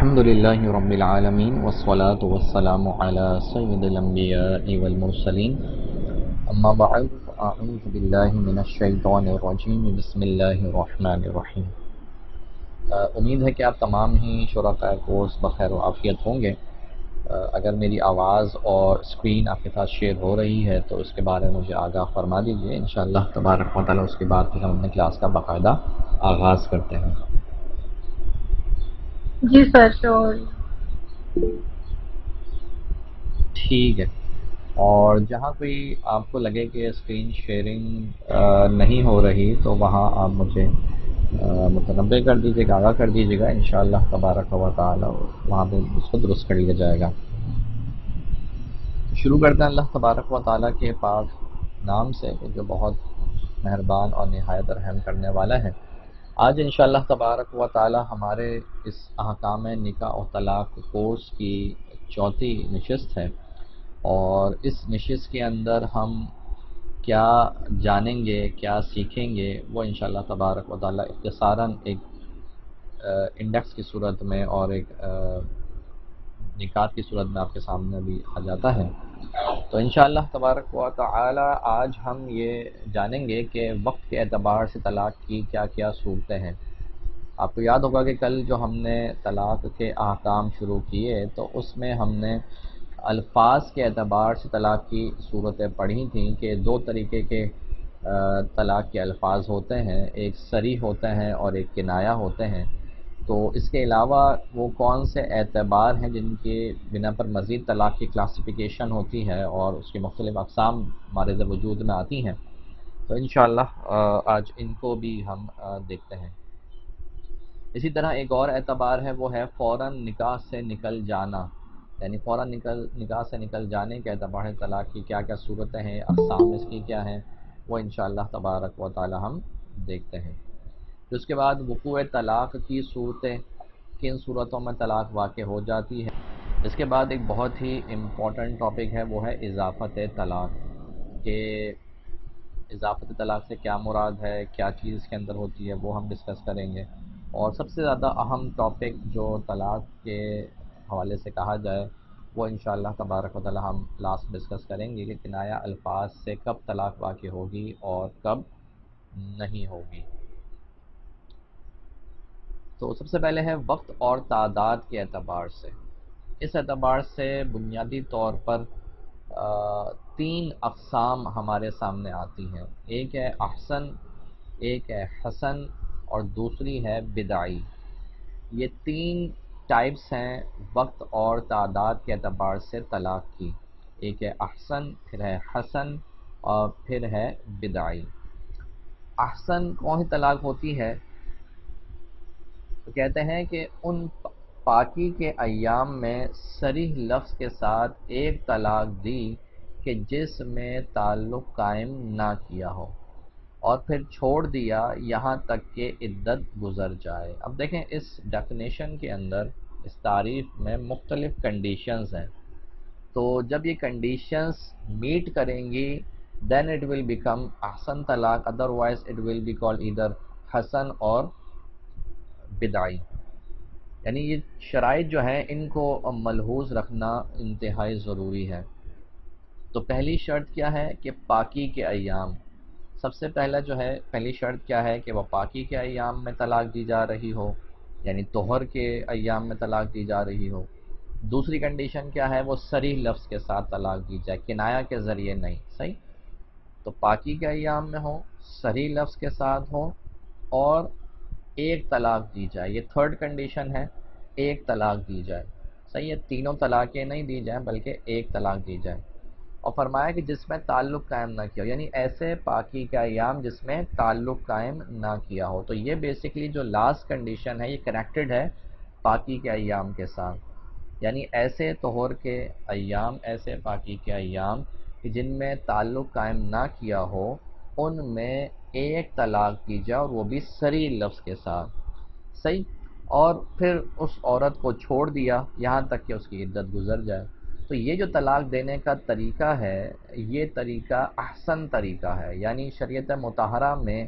الحمد لله رب العالمين والصلاة والسلام على سيد الأنبياء والمرسلين أما بعد أعوذ بالله من الشيطان الرجيم بسم الله الرحمن الرحيم امید ہے کہ آپ تمام ہی شرکاء کورس بخیر و عافیت ہوں گے۔ اگر میری آواز اور اسکرین آپ کے ساتھ شیئر ہو رہی ہے تو اس کے بارے میں مجھے آگاہ فرما دیجیے، انشاءاللہ تبارک و تعالی اس کے بعد پھر ہم اپنے کلاس کا باقاعدہ آغاز کرتے ہیں۔ جی سر شور۔ ٹھیک ہے، اور جہاں کوئی آپ کو لگے کہ اسکرین شیئرنگ نہیں ہو رہی تو وہاں آپ مجھے متنبع کر دیجیے گا، آگاہ کر دیجیے گا، انشاءاللہ تبارک و تعالی وہاں پہ اس کو درست کر لیا جائے گا۔ شروع کرتے ہیں اللہ تبارک و تعالی کے پاک نام سے جو بہت مہربان اور نہایت رحم کرنے والا ہے۔ آج انشاءاللہ تبارک و تعالی ہمارے اس احکام نکاح و طلاق کورس کی چوتھی نشست ہے، اور اس نشست کے اندر ہم کیا جانیں گے، کیا سیکھیں گے، وہ انشاءاللہ تبارک و تعالی اختصاراً ایک انڈیکس کی صورت میں اور ایک نکات کی صورت میں آپ کے سامنے بھی آ جاتا ہے۔ تو انشاءاللہ تبارک و تعالی آج ہم یہ جانیں گے کہ وقت کے اعتبار سے طلاق کی کیا کیا صورتیں ہیں۔ آپ کو یاد ہوگا کہ کل جو ہم نے طلاق کے احکام شروع کیے تو اس میں ہم نے الفاظ کے اعتبار سے طلاق کی صورتیں پڑھی تھیں کہ دو طریقے کے طلاق کے الفاظ ہوتے ہیں، ایک صریح ہوتے ہیں اور ایک کنایہ ہوتے ہیں۔ تو اس کے علاوہ وہ کون سے اعتبار ہیں جن کے بنا پر مزید طلاق کی کلاسیفیکیشن ہوتی ہے اور اس کی مختلف اقسام ہمارے وجود میں آتی ہیں، تو انشاءاللہ آج ان کو بھی ہم دیکھتے ہیں۔ اسی طرح ایک اور اعتبار ہے، وہ ہے فوراً نکاح سے نکل جانا، یعنی فوراً نکاح سے نکل جانے کے اعتبار سے طلاق کی کیا کیا صورتیں ہیں، اقسام اس کی کیا ہیں، وہ انشاءاللہ تبارک و تعالی ہم دیکھتے ہیں۔ پھر اس کے بعد وقوع طلاق کی صورتیں، کن صورتوں میں طلاق واقع ہو جاتی ہے۔ اس کے بعد ایک بہت ہی امپورٹنٹ ٹاپک ہے، وہ ہے اضافت طلاق، کہ اضافت طلاق سے کیا مراد ہے، کیا چیز اس کے اندر ہوتی ہے، وہ ہم ڈسکس کریں گے۔ اور سب سے زیادہ اہم ٹاپک جو طلاق کے حوالے سے کہا جائے وہ انشاءاللہ تبارک و تعالی ہم لاسٹ ڈسکس کریں گے کہ کنایہ الفاظ سے کب طلاق واقع ہوگی اور کب نہیں ہوگی۔ تو سب سے پہلے ہے وقت اور تعداد کے اعتبار سے۔ اس اعتبار سے بنیادی طور پر تین اقسام ہمارے سامنے آتی ہیں، ایک ہے احسن، ایک ہے حسن اور دوسری ہے بدعی۔ یہ تین ٹائپس ہیں وقت اور تعداد کے اعتبار سے طلاق کی، ایک ہے احسن، پھر ہے حسن اور پھر ہے بدعی۔ احسن کون سی طلاق ہوتی ہے؟ تو کہتے ہیں کہ ان پاکی کے ایام میں صریح لفظ کے ساتھ ایک طلاق دی کہ جس میں تعلق قائم نہ کیا ہو، اور پھر چھوڑ دیا یہاں تک کہ عدت گزر جائے۔ اب دیکھیں اس ڈیفینیشن کے اندر، اس تعریف میں مختلف کنڈیشنز ہیں، تو جب یہ کنڈیشنز میٹ کریں گی then it will become احسن طلاق، otherwise it will be called either حسن اور بدعی۔ یعنی یہ شرائط جو ہیں ان کو ملحوظ رکھنا انتہائی ضروری ہے۔ تو پہلی شرط کیا ہے کہ پاکی کے ایام، سب سے پہلا جو ہے پہلی شرط کیا ہے کہ وہ پاکی کے ایام میں طلاق دی جا رہی ہو، یعنی طہر کے ایام میں طلاق دی جا رہی ہو۔ دوسری کنڈیشن کیا ہے؟ وہ صریح لفظ کے ساتھ طلاق دی جائے، کنایہ کے ذریعے نہیں، صحیح؟ تو پاکی کے ایام میں ہو، صریح لفظ کے ساتھ ہو، اور ایک طلاق دی جائے، یہ تھرڈ کنڈیشن ہے، ایک طلاق دی جائے، صحیح ہے؟ تینوں طلاقیں نہیں دی جائیں بلکہ ایک طلاق دی جائے۔ اور فرمایا کہ جس میں تعلق قائم نہ کیا ہو، یعنی ایسے پاکی کا ایام جس میں تعلق قائم نہ کیا ہو۔ تو یہ بیسیکلی جو لاسٹ کنڈیشن ہے یہ کنیکٹڈ ہے پاکی کے ایام کے ساتھ، یعنی ایسے طہور کے ایام، ایسے پاکی کے ایام کہ جن میں تعلق قائم نہ کیا ہو، ان میں ایک طلاق دی جائے اور وہ بھی صریح لفظ کے ساتھ، صحیح؟ اور پھر اس عورت کو چھوڑ دیا یہاں تک کہ اس کی عدت گزر جائے۔ تو یہ جو طلاق دینے کا طریقہ ہے یہ طریقہ احسن طریقہ ہے، یعنی شریعت مطہرہ میں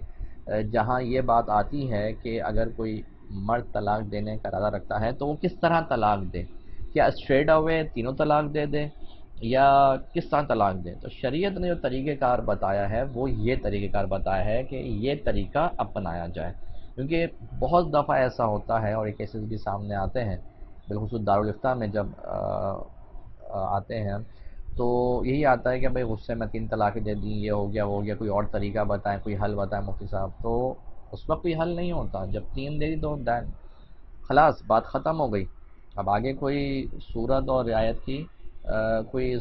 جہاں یہ بات آتی ہے کہ اگر کوئی مرد طلاق دینے کا ارادہ رکھتا ہے تو وہ کس طرح طلاق دے؟ کیا اسٹریٹ اوے تینوں طلاق دے دے یا کس طرح طلاق دے؟ تو شریعت نے جو طریقہ کار بتایا ہے وہ یہ طریقہ کار بتایا ہے کہ یہ طریقہ اپنایا جائے، کیونکہ بہت دفعہ ایسا ہوتا ہے اور یہ کیسز بھی سامنے آتے ہیں، بالخصوص دارالفتہ میں جب آتے ہیں تو یہی آتا ہے کہ بھائی غصے میں 3 طلاقیں دے دیں، یہ ہو گیا وہ ہو گیا، کوئی اور طریقہ بتائیں، کوئی حل بتائیں مفتی صاحب۔ تو اس وقت کوئی حل نہیں ہوتا، جب 3 دے دی تو خلاص بات ختم ہو گئی، اب آگے کوئی صورت اور رعایت کی کوئی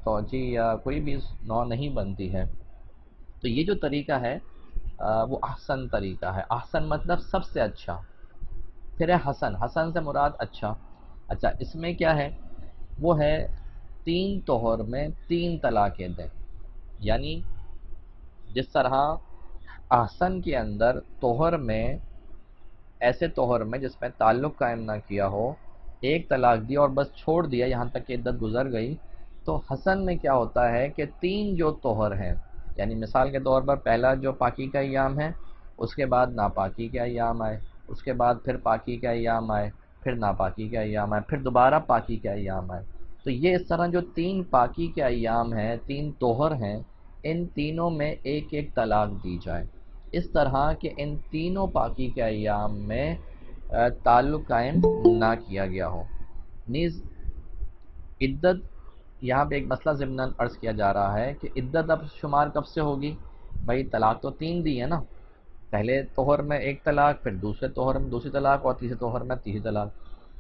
توجہ یا کوئی بھی نو نہیں بنتی ہے۔ تو یہ جو طریقہ ہے وہ احسن طریقہ ہے۔ احسن مطلب سب سے اچھا، پھر ہے حسن، حسن سے مراد اچھا۔ اچھا اس میں کیا ہے؟ وہ ہے 3 طہر میں 3 طلاقیں دیں، یعنی جس طرح احسن کے اندر طہر میں، ایسے طہر میں جس میں تعلق قائم نہ کیا ہو، ایک طلاق دی اور بس چھوڑ دیا یہاں تک کہ عدت گزر گئی، تو حسن میں کیا ہوتا ہے کہ 3 جو طہر ہیں، یعنی مثال کے طور پر پہلا جو پاکی کا ایام ہے، اس کے بعد ناپاکی کا ایام آئے، اس کے بعد پھر پاکی کا ایام آئے، پھر ناپاکی کا ایام آئے، پھر دوبارہ پاکی کا ایام آئے، تو یہ اس طرح جو 3 پاکی کے ایام ہیں، 3 طہر ہیں، ان تینوں میں ایک ایک طلاق دی جائے، اس طرح کہ ان تینوں پاکی کے ایام میں تعلق قائم نہ کیا گیا ہو۔ نیز عدت، یہاں پہ ایک مسئلہ ضمناً عرض کیا جا رہا ہے کہ عدت اب شمار کب سے ہوگی؟ بھائی طلاق تو 3 دی ہے نا، پہلے طہر میں 1 طلاق، پھر دوسرے طہر میں دوسری طلاق، اور تیسرے طہر میں تیسری طلاق،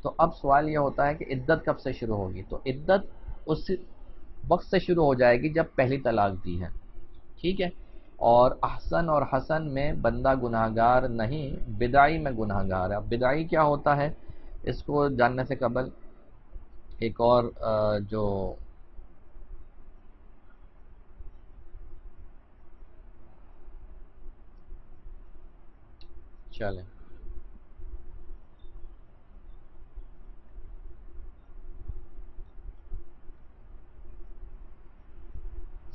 تو اب سوال یہ ہوتا ہے کہ عدت کب سے شروع ہوگی؟ تو عدت اس وقت سے شروع ہو جائے گی جب پہلی طلاق دی ہے، ٹھیک ہے؟ اور احسن اور حسن میں بندہ گناہگار نہیں، بدعی میں گناہگار ہے۔ اب بدعی کیا ہوتا ہے، اس کو جاننے سے قبل ایک اور جو چلیں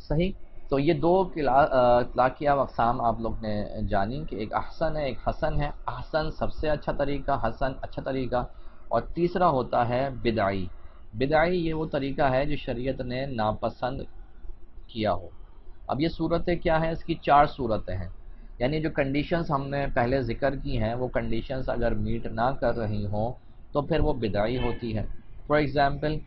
صحیح، تو یہ 2 اطلاق کی اقسام آپ لوگ نے جانی کہ ایک احسن ہے، ایک حسن ہے۔ احسن سب سے اچھا طریقہ، حسن اچھا طریقہ، اور تیسرا ہوتا ہے بدعی۔ بدعی یہ وہ طریقہ ہے جو شریعت نے ناپسند کیا ہو۔ اب یہ صورتیں کیا ہیں؟ اس کی 4 صورتیں ہیں، یعنی جو کنڈیشنز ہم نے پہلے ذکر کی ہیں وہ کنڈیشنز اگر میٹ نہ کر رہی ہوں تو پھر وہ بدعی ہوتی ہے۔ فار ایگزامپل،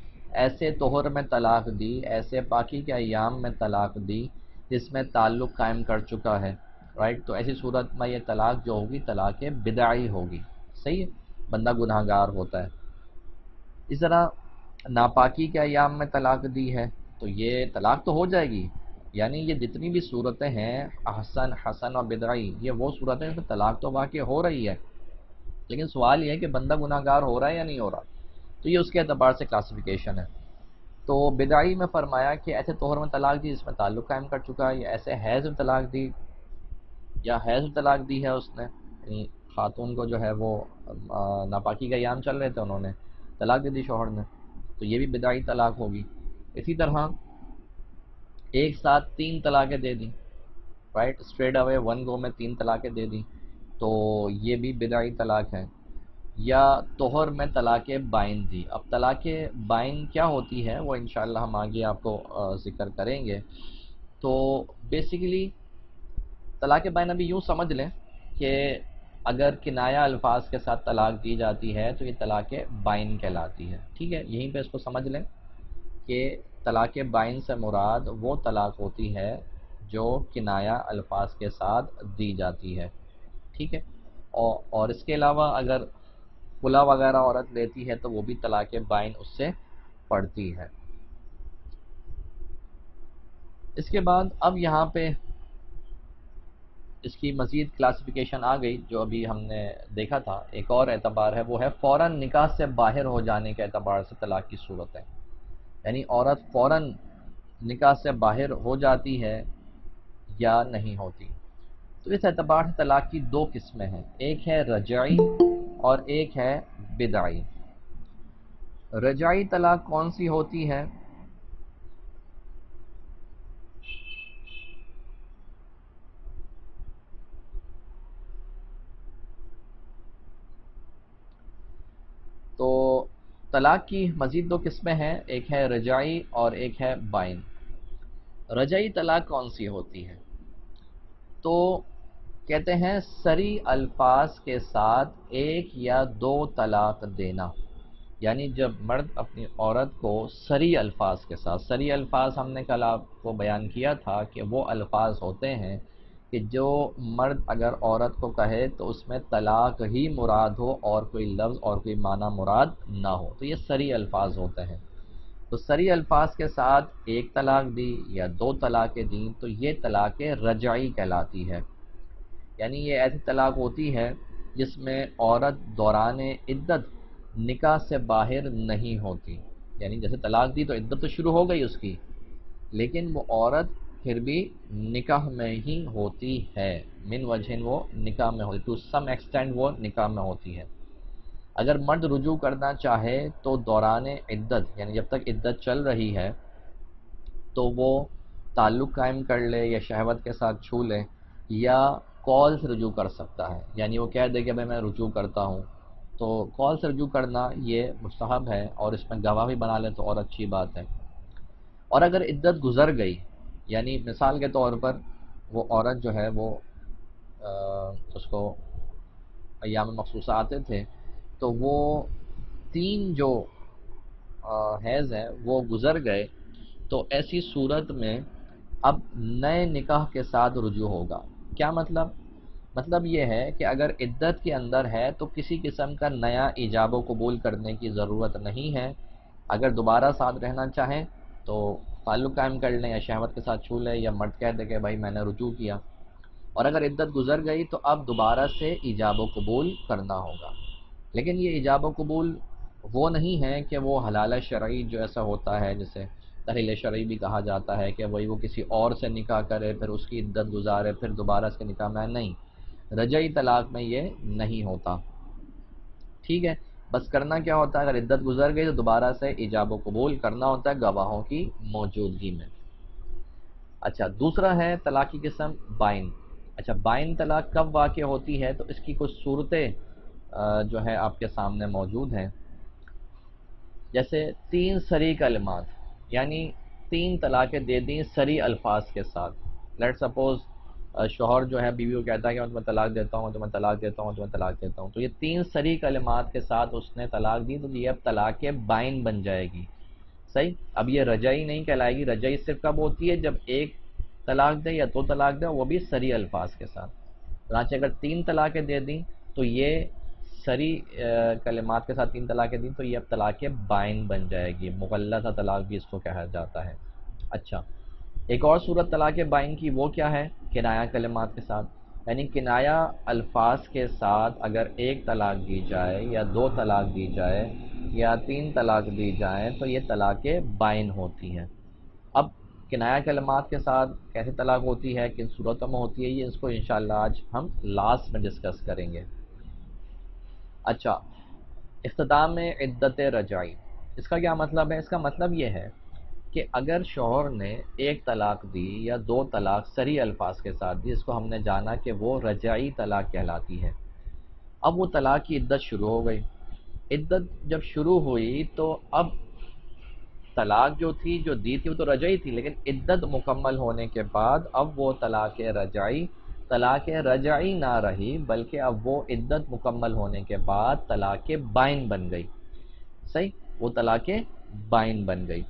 ایسے طہر میں طلاق دی، ایسے پاکی کے ایام میں طلاق دی جس میں تعلق قائم کر چکا ہے، رائٹ؟ تو ایسی صورت میں یہ طلاق جو ہوگی طلاق بدعی ہوگی، صحیح ہے؟ بندہ گناہگار ہوتا ہے۔ اس طرح ناپاکی کے ایام میں طلاق دی ہے تو یہ طلاق تو ہو جائے گی، یعنی یہ جتنی بھی صورتیں ہیں احسن، حسن اور بدعی، یہ وہ صورتیں ہیں کہ طلاق تو واقع ہو رہی ہے، لیکن سوال یہ ہے کہ بندہ گناہ گار ہو رہا ہے یا نہیں ہو رہا، تو یہ اس کے اعتبار سے کلاسیفیکیشن ہے۔ تو بدعی میں فرمایا کہ ایسے طہر میں طلاق دی جس میں تعلق قائم کر چکا ہے، یا ایسے حیض میں طلاق دی، یا حیض میں طلاق دی ہے اس نے، یعنی خاتون کو جو ہے وہ ناپاکی کا ایام چل رہے تھے، انہوں نے طلاق دے دی شوہر نے، تو یہ بھی بدعی طلاق ہوگی۔ اسی طرح ایک ساتھ 3 طلاقیں دے دیں، رائٹ؟ اسٹریٹ اوے 1 گو میں 3 طلاقیں دے دیں تو یہ بھی بدعی طلاق ہے۔ یا طہر میں طلاق بائن دی۔ اب طلاق بائن کیا ہوتی ہے وہ انشاءاللہ ہم آگے آپ کو ذکر کریں گے۔ تو بیسیکلی طلاق بائن ابھی یوں سمجھ لیں کہ اگر کنایہ الفاظ کے ساتھ طلاق دی جاتی ہے تو یہ طلاق بائن کہلاتی ہے، ٹھیک ہے؟ یہیں پہ اس کو سمجھ لیں کہ طلاق بائن سے مراد وہ طلاق ہوتی ہے جو کنایہ الفاظ کے ساتھ دی جاتی ہے، ٹھیک ہے؟ اور اس کے علاوہ اگر کھلا وغیرہ عورت لیتی ہے تو وہ بھی طلاق بائن اس سے پڑتی ہے۔ اس کے بعد اب یہاں پہ اس کی مزید کلاسیفیکیشن آ گئی جو ابھی ہم نے دیکھا تھا، ایک اور اعتبار ہے وہ ہے فوراً نکاح سے باہر ہو جانے کے اعتبار سے طلاق کی صورت ہے، یعنی عورت فوراً نکاح سے باہر ہو جاتی ہے یا نہیں ہوتی۔ تو اس اعتبار سے طلاق کی 2 قسمیں ہیں، ایک ہے رجعی اور ایک ہے بدعی۔ رجعی طلاق کون سی ہوتی ہے؟ طلاق کی مزید دو قسمیں ہیں، ایک ہے رجعی اور ایک ہے بائن۔ رجعی طلاق کون سی ہوتی ہے؟ تو کہتے ہیں صریح الفاظ کے ساتھ ایک یا دو طلاق دینا، یعنی جب مرد اپنی عورت کو صریح الفاظ کے ساتھ، صریح الفاظ ہم نے کل آپ کو بیان کیا تھا کہ وہ الفاظ ہوتے ہیں کہ جو مرد اگر عورت کو کہے تو اس میں طلاق ہی مراد ہو اور کوئی لفظ اور کوئی معنی مراد نہ ہو، تو یہ صریح الفاظ ہوتے ہیں۔ تو صریح الفاظ کے ساتھ ایک طلاق دی یا دو طلاقیں دیں تو یہ طلاق رجعی کہلاتی ہے، یعنی یہ ایسی طلاق ہوتی ہے جس میں عورت دوران عدت نکاح سے باہر نہیں ہوتی، یعنی جیسے طلاق دی تو عدت تو شروع ہو گئی اس کی، لیکن وہ عورت پھر بھی نکاح میں ہی ہوتی ہے، من وجہ وہ نکاح میں ہوتی، ٹو سم ایکسٹینٹ وہ نکاح میں ہوتی ہے۔ اگر مرد رجوع کرنا چاہے تو دوران عدت، یعنی جب تک عدت چل رہی ہے تو وہ تعلق قائم کر لے یا شہوت کے ساتھ چھو لے یا کال سے رجوع کر سکتا ہے، یعنی وہ کہہ دے کہ بھائی میں رجوع کرتا ہوں، تو کال سے رجوع کرنا یہ مستحب ہے، اور اس میں گواہ بھی بنا لے تو اور اچھی بات ہے۔ اور اگر عدت گزر گئی، یعنی مثال کے طور پر وہ عورت جو ہے وہ اس کو ایام مخصوصہ آتے تھے تو وہ تین جو حیض ہیں وہ گزر گئے، تو ایسی صورت میں اب نئے نکاح کے ساتھ رجوع ہوگا۔ کیا مطلب؟ مطلب یہ ہے کہ اگر عدت کے اندر ہے تو کسی قسم کا نیا ایجاب و قبول کرنے کی ضرورت نہیں ہے، اگر دوبارہ ساتھ رہنا چاہیں تو تعلق قائم کر لیں یا شہوت کے ساتھ چھو لیں یا مرد کہہ دے کہ بھائی میں نے رجوع کیا، اور اگر عدت گزر گئی تو اب دوبارہ سے ایجاب و قبول کرنا ہوگا۔ لیکن یہ ایجاب و قبول وہ نہیں ہے کہ وہ حلال شرعی جو ایسا ہوتا ہے جسے تحلیل شرعی بھی کہا جاتا ہے کہ وہی وہ کسی اور سے نکاح کرے پھر اس کی عدت گزارے پھر دوبارہ اس کے نکاح میں، نہیں، رجعی طلاق میں یہ نہیں ہوتا، ٹھیک ہے؟ بس کرنا کیا ہوتا ہے، اگر عدت گزر گئی تو دوبارہ سے ایجاب و قبول کرنا ہوتا ہے گواہوں کی موجودگی میں۔ اچھا، دوسرا ہے طلاق کی قسم بائن۔ اچھا، بائن طلاق کب واقع ہوتی ہے تو اس کی کچھ صورتیں جو ہے آپ کے سامنے موجود ہیں، جیسے تین صریح کلمات، یعنی تین طلاقیں دے دیں صریح الفاظ کے ساتھ۔ لیٹ سپوز شوہر جو ہے بیوی کو کہتا ہے کہ میں تمہیں طلاق دیتا ہوں، تمہیں طلاق دیتا ہوں، تمہیں طلاق دیتا ہوں، تو یہ تین صریح کلمات کے ساتھ اس نے طلاق دی تو یہ اب طلاق بائن بن جائے گی، صحیح؟ اب یہ رجعی نہیں کہلائے گی، رجعی صرف کب ہوتی ہے جب ایک طلاق دے یا دو طلاق دے، وہ بھی صریح الفاظ کے ساتھ۔ چنانچہ اگر تین طلاقیں دے دیں تو یہ صریح کلمات کے ساتھ تین طلاقیں دیں تو یہ اب طلاق بائن بن جائے گی، مغلظہ طلاق بھی اس کو کہا جاتا ہے۔ اچھا، ایک اور صورت طلاق بائن کی وہ کیا ہے؟ کنایہ کلمات کے ساتھ، یعنی کنایہ الفاظ کے ساتھ اگر ایک طلاق دی جائے یا دو طلاق دی جائے یا تین طلاق دی جائیں تو یہ طلاق بائن ہوتی ہے۔ اب کنایہ کلمات کے ساتھ کیسے طلاق ہوتی ہے، کن صورتوں میں ہوتی ہے، یہ اس کو انشاءاللہ آج ہم لاسٹ میں ڈسکس کریں گے۔ اچھا، اختتام عدت رجعی، اس کا کیا مطلب ہے؟ اس کا مطلب یہ ہے کہ اگر شوہر نے ایک طلاق دی یا دو طلاق صریح الفاظ کے ساتھ دی، اس کو ہم نے جانا کہ وہ رجعی طلاق کہلاتی ہے۔ اب وہ طلاق کی عدت شروع ہو گئی، عدت جب شروع ہوئی تو اب طلاق جو تھی جو دی تھی وہ تو رجعی تھی، لیکن عدت مکمل ہونے کے بعد اب وہ طلاق رجعی نہ رہی، بلکہ اب وہ عدت مکمل ہونے کے بعد طلاق بائن بن گئی، صحیح؟ وہ طلاق بائن بن گئی،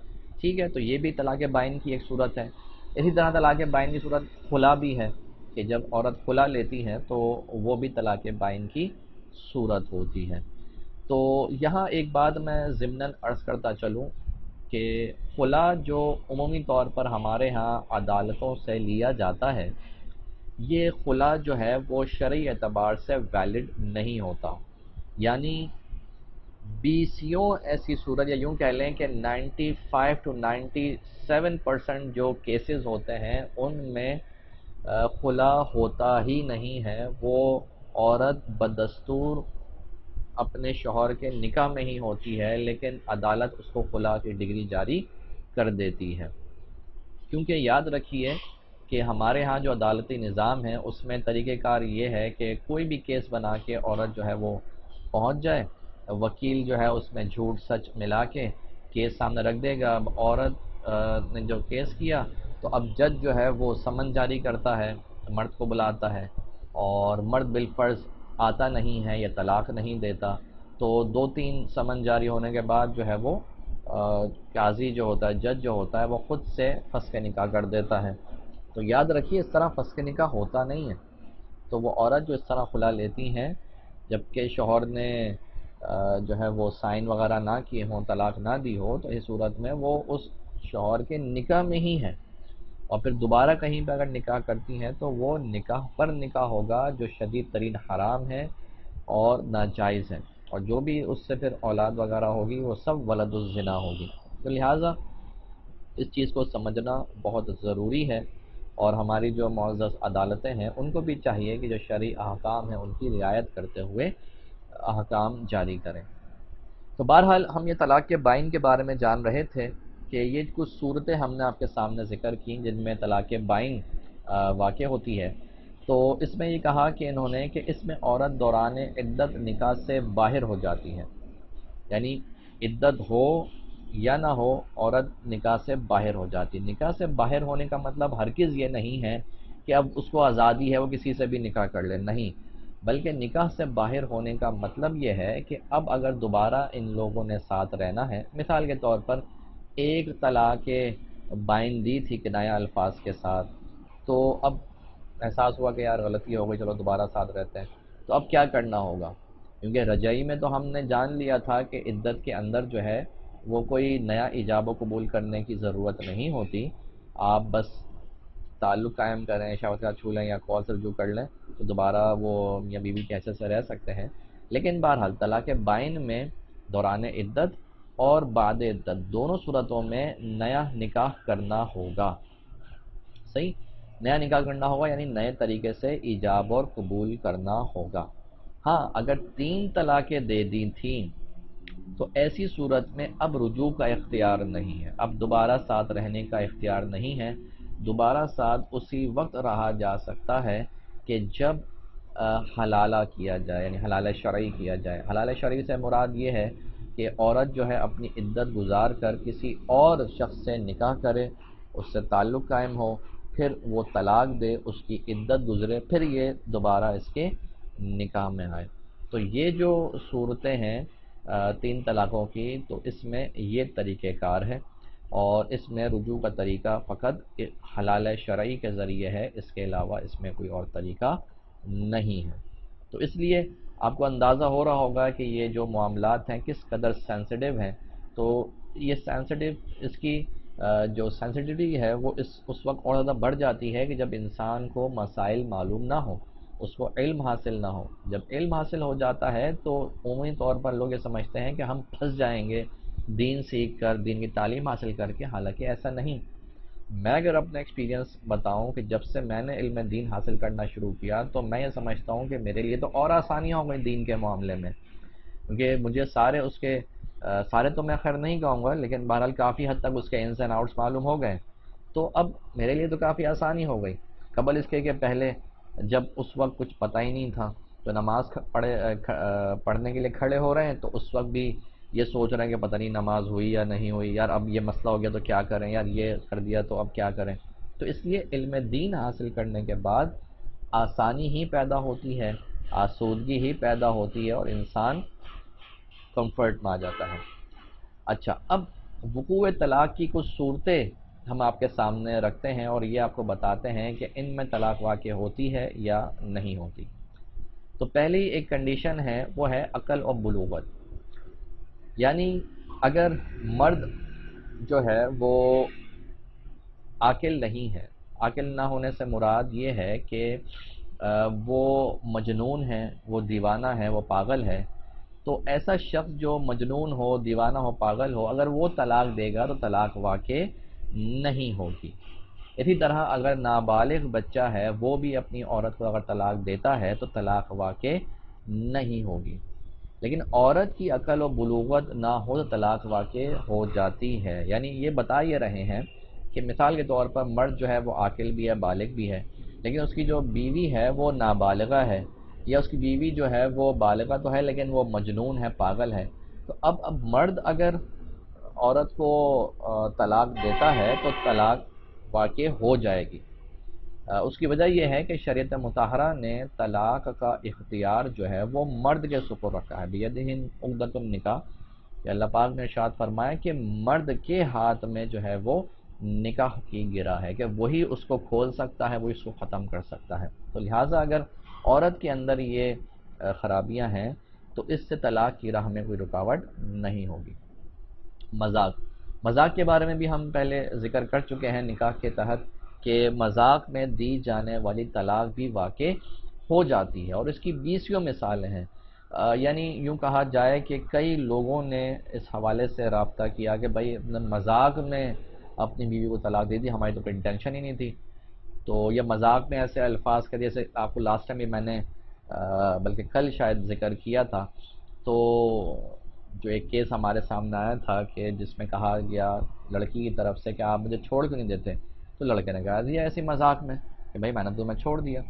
ٹھیک ہے؟ تو یہ بھی طلاق بائن کی ایک صورت ہے۔ اسی طرح طلاق بائن کی صورت خلا بھی ہے کہ جب عورت خلا لیتی ہے تو وہ بھی طلاق بائن کی صورت ہوتی ہے۔ تو یہاں ایک بات میں ضمناً عرض کرتا چلوں کہ خلا جو عمومی طور پر ہمارے ہاں عدالتوں سے لیا جاتا ہے، یہ خلا جو ہے وہ شرعی اعتبار سے ویلڈ نہیں ہوتا، یعنی بیسیوں ایسی صورت، یا یوں کہہ لیں کہ 95 to 97% جو کیسز ہوتے ہیں ان میں خلا ہوتا ہی نہیں ہے، وہ عورت بدستور اپنے شوہر کے نکاح میں ہی ہوتی ہے لیکن عدالت اس کو خلا کی ڈگری جاری کر دیتی ہے۔ کیونکہ یاد رکھیے کہ ہمارے ہاں جو عدالتی نظام ہے اس میں طریقہ کار یہ ہے کہ کوئی بھی کیس بنا کے عورت جو ہے وہ پہنچ جائے وکیل جو ہے اس میں جھوٹ سچ ملا کے کیس سامنے رکھ دے گا. اب عورت نے جو کیس کیا تو اب جج جو ہے وہ سمن جاری کرتا ہے, مرد کو بلاتا ہے, اور مرد بالفرض آتا نہیں ہے یا طلاق نہیں دیتا, تو 2-3 سمن جاری ہونے کے بعد جو ہے وہ قاضی جو ہوتا ہے, جج جو ہوتا ہے, وہ خود سے فسخ نکاح کر دیتا ہے. تو یاد رکھیے اس طرح فسخ نکاح ہوتا نہیں ہے. تو وہ عورت جو اس طرح خلا لیتی ہیں جبکہ شوہر نے جو ہے وہ سائن وغیرہ نہ کیے ہوں, طلاق نہ دی ہو, تو اس صورت میں وہ اس شوہر کے نکاح میں ہی ہیں, اور پھر دوبارہ کہیں پہ اگر نکاح کرتی ہیں تو وہ نکاح پر نکاح ہوگا جو شدید ترین حرام ہے اور ناجائز ہے, اور جو بھی اس سے پھر اولاد وغیرہ ہوگی وہ سب ولد الزنا ہوگی. تو لہٰذا اس چیز کو سمجھنا بہت ضروری ہے, اور ہماری جو معزز عدالتیں ہیں ان کو بھی چاہیے کہ جو شرعی احکام ہیں ان کی رعایت کرتے ہوئے احکام جاری کریں. تو بہرحال ہم یہ طلاق کے بائن کے بارے میں جان رہے تھے کہ یہ کچھ صورتیں ہم نے آپ کے سامنے ذکر کی جن میں طلاق بائن واقع ہوتی ہے. تو اس میں یہ کہا کہ انہوں نے کہ اس میں عورت دوران عدت نکاح سے باہر ہو جاتی ہے, یعنی عدت ہو یا نہ ہو عورت نکاح سے باہر ہو جاتی. نکاح سے باہر ہونے کا مطلب ہرگز یہ نہیں ہے کہ اب اس کو آزادی ہے وہ کسی سے بھی نکاح کر لے, نہیں, بلکہ نکاح سے باہر ہونے کا مطلب یہ ہے کہ اب اگر دوبارہ ان لوگوں نے ساتھ رہنا ہے, مثال کے طور پر ایک طلاق بائن دی تھی کنایہ الفاظ کے ساتھ, تو اب احساس ہوا کہ یار غلطی ہو گئی, چلو دوبارہ ساتھ رہتے ہیں, تو اب کیا کرنا ہوگا؟ کیونکہ رجعی میں تو ہم نے جان لیا تھا کہ عدت کے اندر جو ہے وہ کوئی نیا ایجاب و قبول کرنے کی ضرورت نہیں ہوتی, آپ بس تعلق قائم کریں, شوہر کا چھو لیں یا کال سے رجوع کر لیں تو دوبارہ وہ میاں بیوی کے حیثیت سے رہ سکتے ہیں. لیکن بہرحال طلاق بائن میں دوران عدت اور بعد عدت دونوں صورتوں میں نیا نکاح کرنا ہوگا. صحیح, نیا نکاح کرنا ہوگا یعنی نئے طریقے سے ایجاب اور قبول کرنا ہوگا. ہاں, اگر 3 طلاقیں دے دی تھیں تو ایسی صورت میں اب رجوع کا اختیار نہیں ہے, اب دوبارہ ساتھ رہنے کا اختیار نہیں ہے. دوبارہ ساتھ اسی وقت رہا جا سکتا ہے کہ جب حلالہ کیا جائے, یعنی حلال شرعی کیا جائے. حلال شرعی سے مراد یہ ہے کہ عورت جو ہے اپنی عدت گزار کر کسی اور شخص سے نکاح کرے, اس سے تعلق قائم ہو, پھر وہ طلاق دے, اس کی عدت گزرے, پھر یہ دوبارہ اس کے نکاح میں آئے. تو یہ جو صورتیں ہیں 3 طلاقوں کی, تو اس میں یہ طریقہ کار ہے, اور اس میں رجوع کا طریقہ فقط حلال شرعی کے ذریعے ہے, اس کے علاوہ اس میں کوئی اور طریقہ نہیں ہے. تو اس لیے آپ کو اندازہ ہو رہا ہوگا کہ یہ جو معاملات ہیں کس قدر سینسٹیو ہیں. تو یہ سینسٹیو, اس کی جو سینسٹیوٹی ہے وہ اس وقت اور زیادہ بڑھ جاتی ہے کہ جب انسان کو مسائل معلوم نہ ہو, اس کو علم حاصل نہ ہو. جب علم حاصل ہو جاتا ہے تو عمومی طور پر لوگ یہ سمجھتے ہیں کہ ہم پھنس جائیں گے دین سیکھ کر, دین کی تعلیم حاصل کر کے, حالانکہ ایسا نہیں. میں اگر اپنا ایکسپیرینس بتاؤں کہ جب سے میں نے علم دین حاصل کرنا شروع کیا تو میں یہ سمجھتا ہوں کہ میرے لیے تو اور آسانیاں ہو گئی دین کے معاملے میں, کیونکہ مجھے سارے تو میں خیر نہیں کہوں گا, لیکن بہرحال کافی حد تک اس کے انس اینڈ آؤٹس معلوم ہو گئے. تو اب میرے لیے تو کافی آسانی ہو گئی. قبل اس کے کہ پہلے جب اس وقت کچھ پتہ ہی نہیں تھا تو نماز پڑھنے کے لیے کھڑے ہو رہے ہیں تو اس وقت بھی یہ سوچ رہے ہیں کہ پتہ نہیں نماز ہوئی یا نہیں ہوئی, یار اب یہ مسئلہ ہو گیا تو کیا کریں, یار یہ کر دیا تو اب کیا کریں. تو اس لیے علم دین حاصل کرنے کے بعد آسانی ہی پیدا ہوتی ہے, آسودگی ہی پیدا ہوتی ہے, اور انسان کمفرٹ میں آ جاتا ہے. اچھا, اب وقوع طلاق کی کچھ صورتیں ہم آپ کے سامنے رکھتے ہیں اور یہ آپ کو بتاتے ہیں کہ ان میں طلاق واقع ہوتی ہے یا نہیں ہوتی. تو پہلی ایک کنڈیشن ہے وہ ہے عقل اور بلوغت, یعنی اگر مرد جو ہے وہ عاقل نہیں ہے. عاقل نہ ہونے سے مراد یہ ہے کہ وہ مجنون ہے, وہ دیوانہ ہے, وہ پاگل ہے. تو ایسا شخص جو مجنون ہو, دیوانہ ہو, پاگل ہو, اگر وہ طلاق دے گا تو طلاق واقع نہیں ہوگی. اسی طرح اگر نابالغ بچہ ہے وہ بھی اپنی عورت کو اگر طلاق دیتا ہے تو طلاق واقع نہیں ہوگی. لیکن عورت کی عقل و بلوغت نہ ہو تو طلاق واقع ہو جاتی ہے. یعنی یہ بتا یہ رہے ہیں کہ مثال کے طور پر مرد جو ہے وہ عاقل بھی ہے, بالغ بھی ہے, لیکن اس کی جو بیوی ہے وہ نابالغہ ہے, یا اس کی بیوی جو ہے وہ بالغہ تو ہے لیکن وہ مجنون ہے، پاگل ہے، تو اب مرد اگر عورت کو طلاق دیتا ہے تو طلاق واقع ہو جائے گی۔ اس کی وجہ یہ ہے کہ شریعت مطہرہ نے طلاق کا اختیار جو ہے وہ مرد کے سپرد رکھا ہے، بیدہ عقدۃ النکاح، کہ اللہ پاک نے ارشاد فرمایا کہ مرد کے ہاتھ میں جو ہے وہ نکاح کی گرہ ہے، کہ وہی اس کو کھول سکتا ہے، وہی اس کو ختم کر سکتا ہے۔ تو لہٰذا اگر عورت کے اندر یہ خرابیاں ہیں تو اس سے طلاق کی راہ میں کوئی رکاوٹ نہیں ہوگی۔ مذاق، مذاق کے بارے میں بھی ہم پہلے ذکر کر چکے ہیں نکاح کے تحت، کہ مذاق میں دی جانے والی طلاق بھی واقع ہو جاتی ہے، اور اس کی بیسیوں مثالیں ہیں۔ یعنی یوں کہا جائے کہ کئی لوگوں نے اس حوالے سے رابطہ کیا کہ بھائی مذاق میں اپنی بیوی کو طلاق دے دی، ہماری تو کوئی انٹینشن ہی نہیں تھی، تو یہ مذاق میں ایسے الفاظ کا، جیسے آپ کو لاسٹ ٹائم بھی میں نے بلکہ کل شاید ذکر کیا تھا، تو جو ایک کیس ہمارے سامنے آیا تھا کہ جس میں کہا گیا لڑکی کی طرف سے کہ آپ مجھے چھوڑ کیوں نہیں دیتے، تو لڑکے نے کہا دیا ایسی مذاق میں کہ بھائی میں نے تمہیں چھوڑ دیا،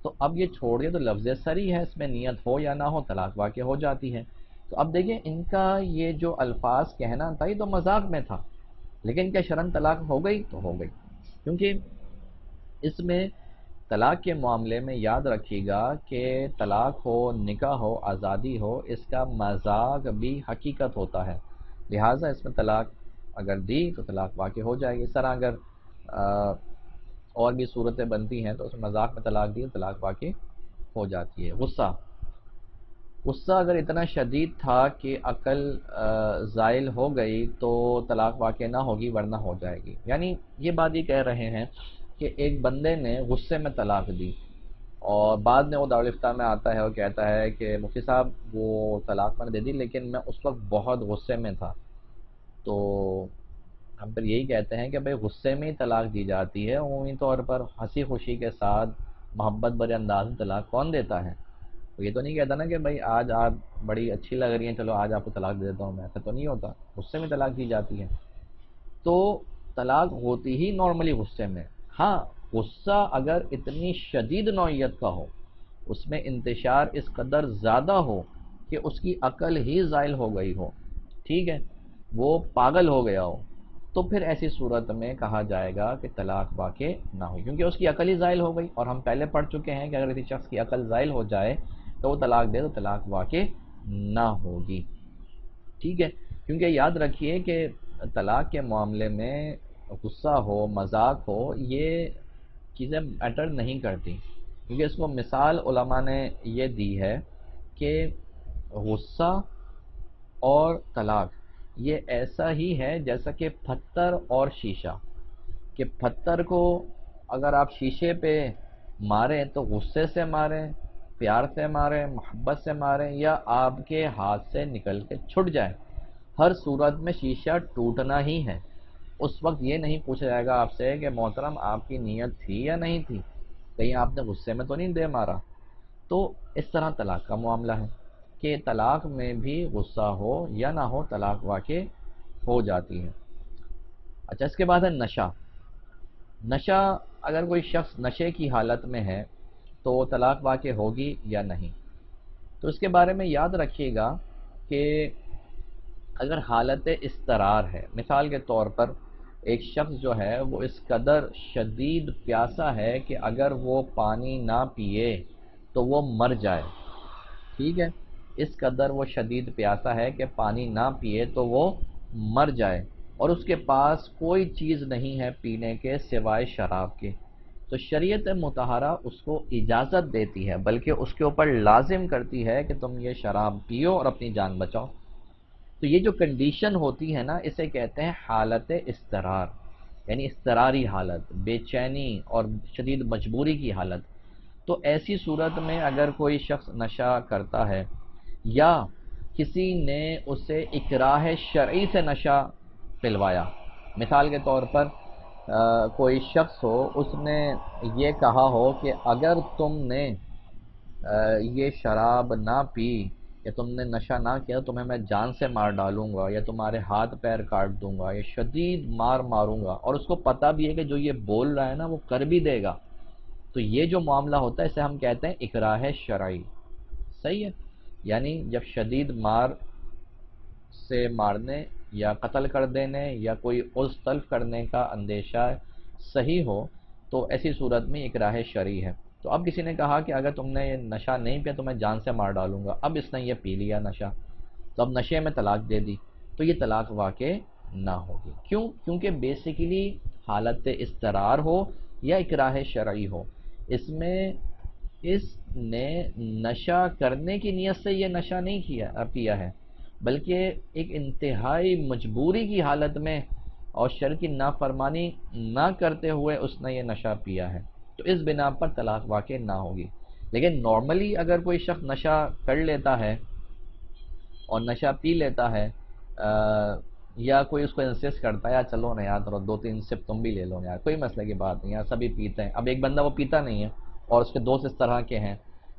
تو اب یہ چھوڑ دیا تو لفظ سری ہے، اس میں نیت ہو یا نہ ہو طلاق واقع ہو جاتی ہے۔ تو اب دیکھیں ان کا یہ جو الفاظ کہنا تھا یہ تو مذاق میں تھا، لیکن کیا شرعاً طلاق ہو گئی؟ تو ہو گئی، کیونکہ اس میں طلاق کے معاملے میں یاد رکھیے گا کہ طلاق ہو، نکاح ہو، آزادی ہو، اس کا مذاق بھی حقیقت ہوتا ہے، لہٰذا اس میں طلاق اگر دی تو طلاق واقع ہو جائے گی۔ اس طرح اگر اور بھی صورتیں بنتی ہیں تو اس میں مذاق میں طلاق دی تو طلاق واقع ہو جاتی ہے۔ غصہ، غصہ اگر اتنا شدید تھا کہ عقل زائل ہو گئی تو طلاق واقع نہ ہوگی ورنہ ہو جائے گی۔ یعنی یہ بات یہ کہہ رہے ہیں کہ ایک بندے نے غصے میں طلاق دی اور بعد میں وہ دارالفتہ میں آتا ہے اور کہتا ہے کہ مفتی صاحب وہ طلاق میں نے دے دی لیکن میں اس وقت بہت غصے میں تھا، تو ہم پھر یہی کہتے ہیں کہ بھئی غصے میں ہی طلاق دی جاتی ہے، عمومی طور پر ہنسی خوشی کے ساتھ محبت بھرے انداز میں طلاق کون دیتا ہے؟ تو یہ تو نہیں کہتا نا کہ بھائی آج آپ بڑی اچھی لگ رہی ہیں چلو آج آپ کو طلاق دے دیتا ہوں میں، ایسا تو نہیں ہوتا، غصے میں طلاق دی جاتی ہے۔ تو طلاق ہوتی ہی نارملی غصے میں، ہاں غصہ اگر اتنی شدید نوعیت کا ہو، اس میں انتشار اس قدر زیادہ ہو کہ اس کی عقل ہی زائل ہو گئی ہو، ٹھیک ہے، وہ پاگل ہو گیا ہو، تو پھر ایسی صورت میں کہا جائے گا کہ طلاق واقع نہ ہو، کیونکہ اس کی عقل ہی زائل ہو گئی، اور ہم پہلے پڑھ چکے ہیں کہ اگر کسی شخص کی عقل زائل ہو جائے تو وہ طلاق دے تو طلاق واقع نہ ہوگی، ٹھیک ہے۔ کیونکہ یاد رکھیے کہ طلاق کے معاملے میں غصہ ہو، مذاق ہو، یہ چیزیں میٹر نہیں کرتی، کیونکہ اس کو مثال علماء نے یہ دی ہے کہ غصہ اور طلاق یہ ایسا ہی ہے جیسا کہ پتھر اور شیشہ، کہ پتھر کو اگر آپ شیشے پہ ماریں تو غصے سے ماریں، پیار سے ماریں، محبت سے ماریں، یا آپ کے ہاتھ سے نکل کے چھٹ جائے، ہر صورت میں شیشہ ٹوٹنا ہی ہے۔ اس وقت یہ نہیں پوچھا جائے گا آپ سے کہ محترم آپ کی نیت تھی یا نہیں تھی، کہیں آپ نے غصے میں تو نہیں دے مارا۔ تو اس طرح طلاق کا معاملہ ہے کہ طلاق میں بھی غصہ ہو یا نہ ہو طلاق واقع ہو جاتی ہے۔ اچھا، اس کے بعد ہے نشہ۔ نشہ، اگر کوئی شخص نشے کی حالت میں ہے تو طلاق واقع ہوگی یا نہیں؟ تو اس کے بارے میں یاد رکھیے گا کہ اگر حالت اضطرار ہے، مثال کے طور پر ایک شخص جو ہے وہ اس قدر شدید پیاسا ہے کہ اگر وہ پانی نہ پیے تو وہ مر جائے، ٹھیک ہے، اس قدر وہ شدید پیاسا ہے کہ پانی نہ پیے تو وہ مر جائے، اور اس کے پاس کوئی چیز نہیں ہے پینے کے سوائے شراب کے، تو شریعت مطہرہ اس کو اجازت دیتی ہے، بلکہ اس کے اوپر لازم کرتی ہے کہ تم یہ شراب پیو اور اپنی جان بچاؤ۔ تو یہ جو کنڈیشن ہوتی ہے نا اسے کہتے ہیں حالت اضطرار، یعنی اضطراری حالت، بے چینی اور شدید مجبوری کی حالت۔ تو ایسی صورت میں اگر کوئی شخص نشہ کرتا ہے یا کسی نے اسے اکراہ شرعی سے نشہ پلوایا، مثال کے طور پر کوئی شخص ہو، اس نے یہ کہا ہو کہ اگر تم نے یہ شراب نہ پی یا تم نے نشہ نہ کیا تو تمہیں میں جان سے مار ڈالوں گا یا تمہارے ہاتھ پیر کاٹ دوں گا یا شدید مار ماروں گا، اور اس کو پتہ بھی ہے کہ جو یہ بول رہا ہے نا وہ کر بھی دے گا، تو یہ جو معاملہ ہوتا ہے اسے ہم کہتے ہیں اکراہ شرعی. صحیح ہے. یعنی جب شدید مار سے مارنے یا قتل کر دینے یا کوئی عضو تلف کرنے کا اندیشہ صحیح ہو تو ایسی صورت میں اکراہ شرعی ہے. تو اب کسی نے کہا کہ اگر تم نے یہ نشہ نہیں پیا تو میں جان سے مار ڈالوں گا. اب اس نے یہ پی لیا نشہ، تو اب نشے میں طلاق دے دی، تو یہ طلاق واقع نہ ہوگی. کیوں؟ کیونکہ بیسیکلی حالت اضطرار ہو یا اکراہ شرعی ہو، اس میں اس نے نشہ کرنے کی نیت سے یہ نشہ نہیں پیا ہے، بلکہ ایک انتہائی مجبوری کی حالت میں اور شرع کی نافرمانی نہ کرتے ہوئے اس نے یہ نشہ پیا ہے، تو اس بنا پر طلاق واقع نہ ہوگی. لیکن نارملی اگر کوئی شخص نشہ کر لیتا ہے اور نشہ پی لیتا ہے، یا کوئی اس کو انسسٹ کرتا ہے، یار چلو نا یار دو تین سپ تم بھی لے لو یار، کوئی مسئلے کی بات نہیں، یار سبھی پیتے ہیں. اب ایک بندہ وہ پیتا نہیں ہے اور اس کے دوست اس طرح کے ہیں،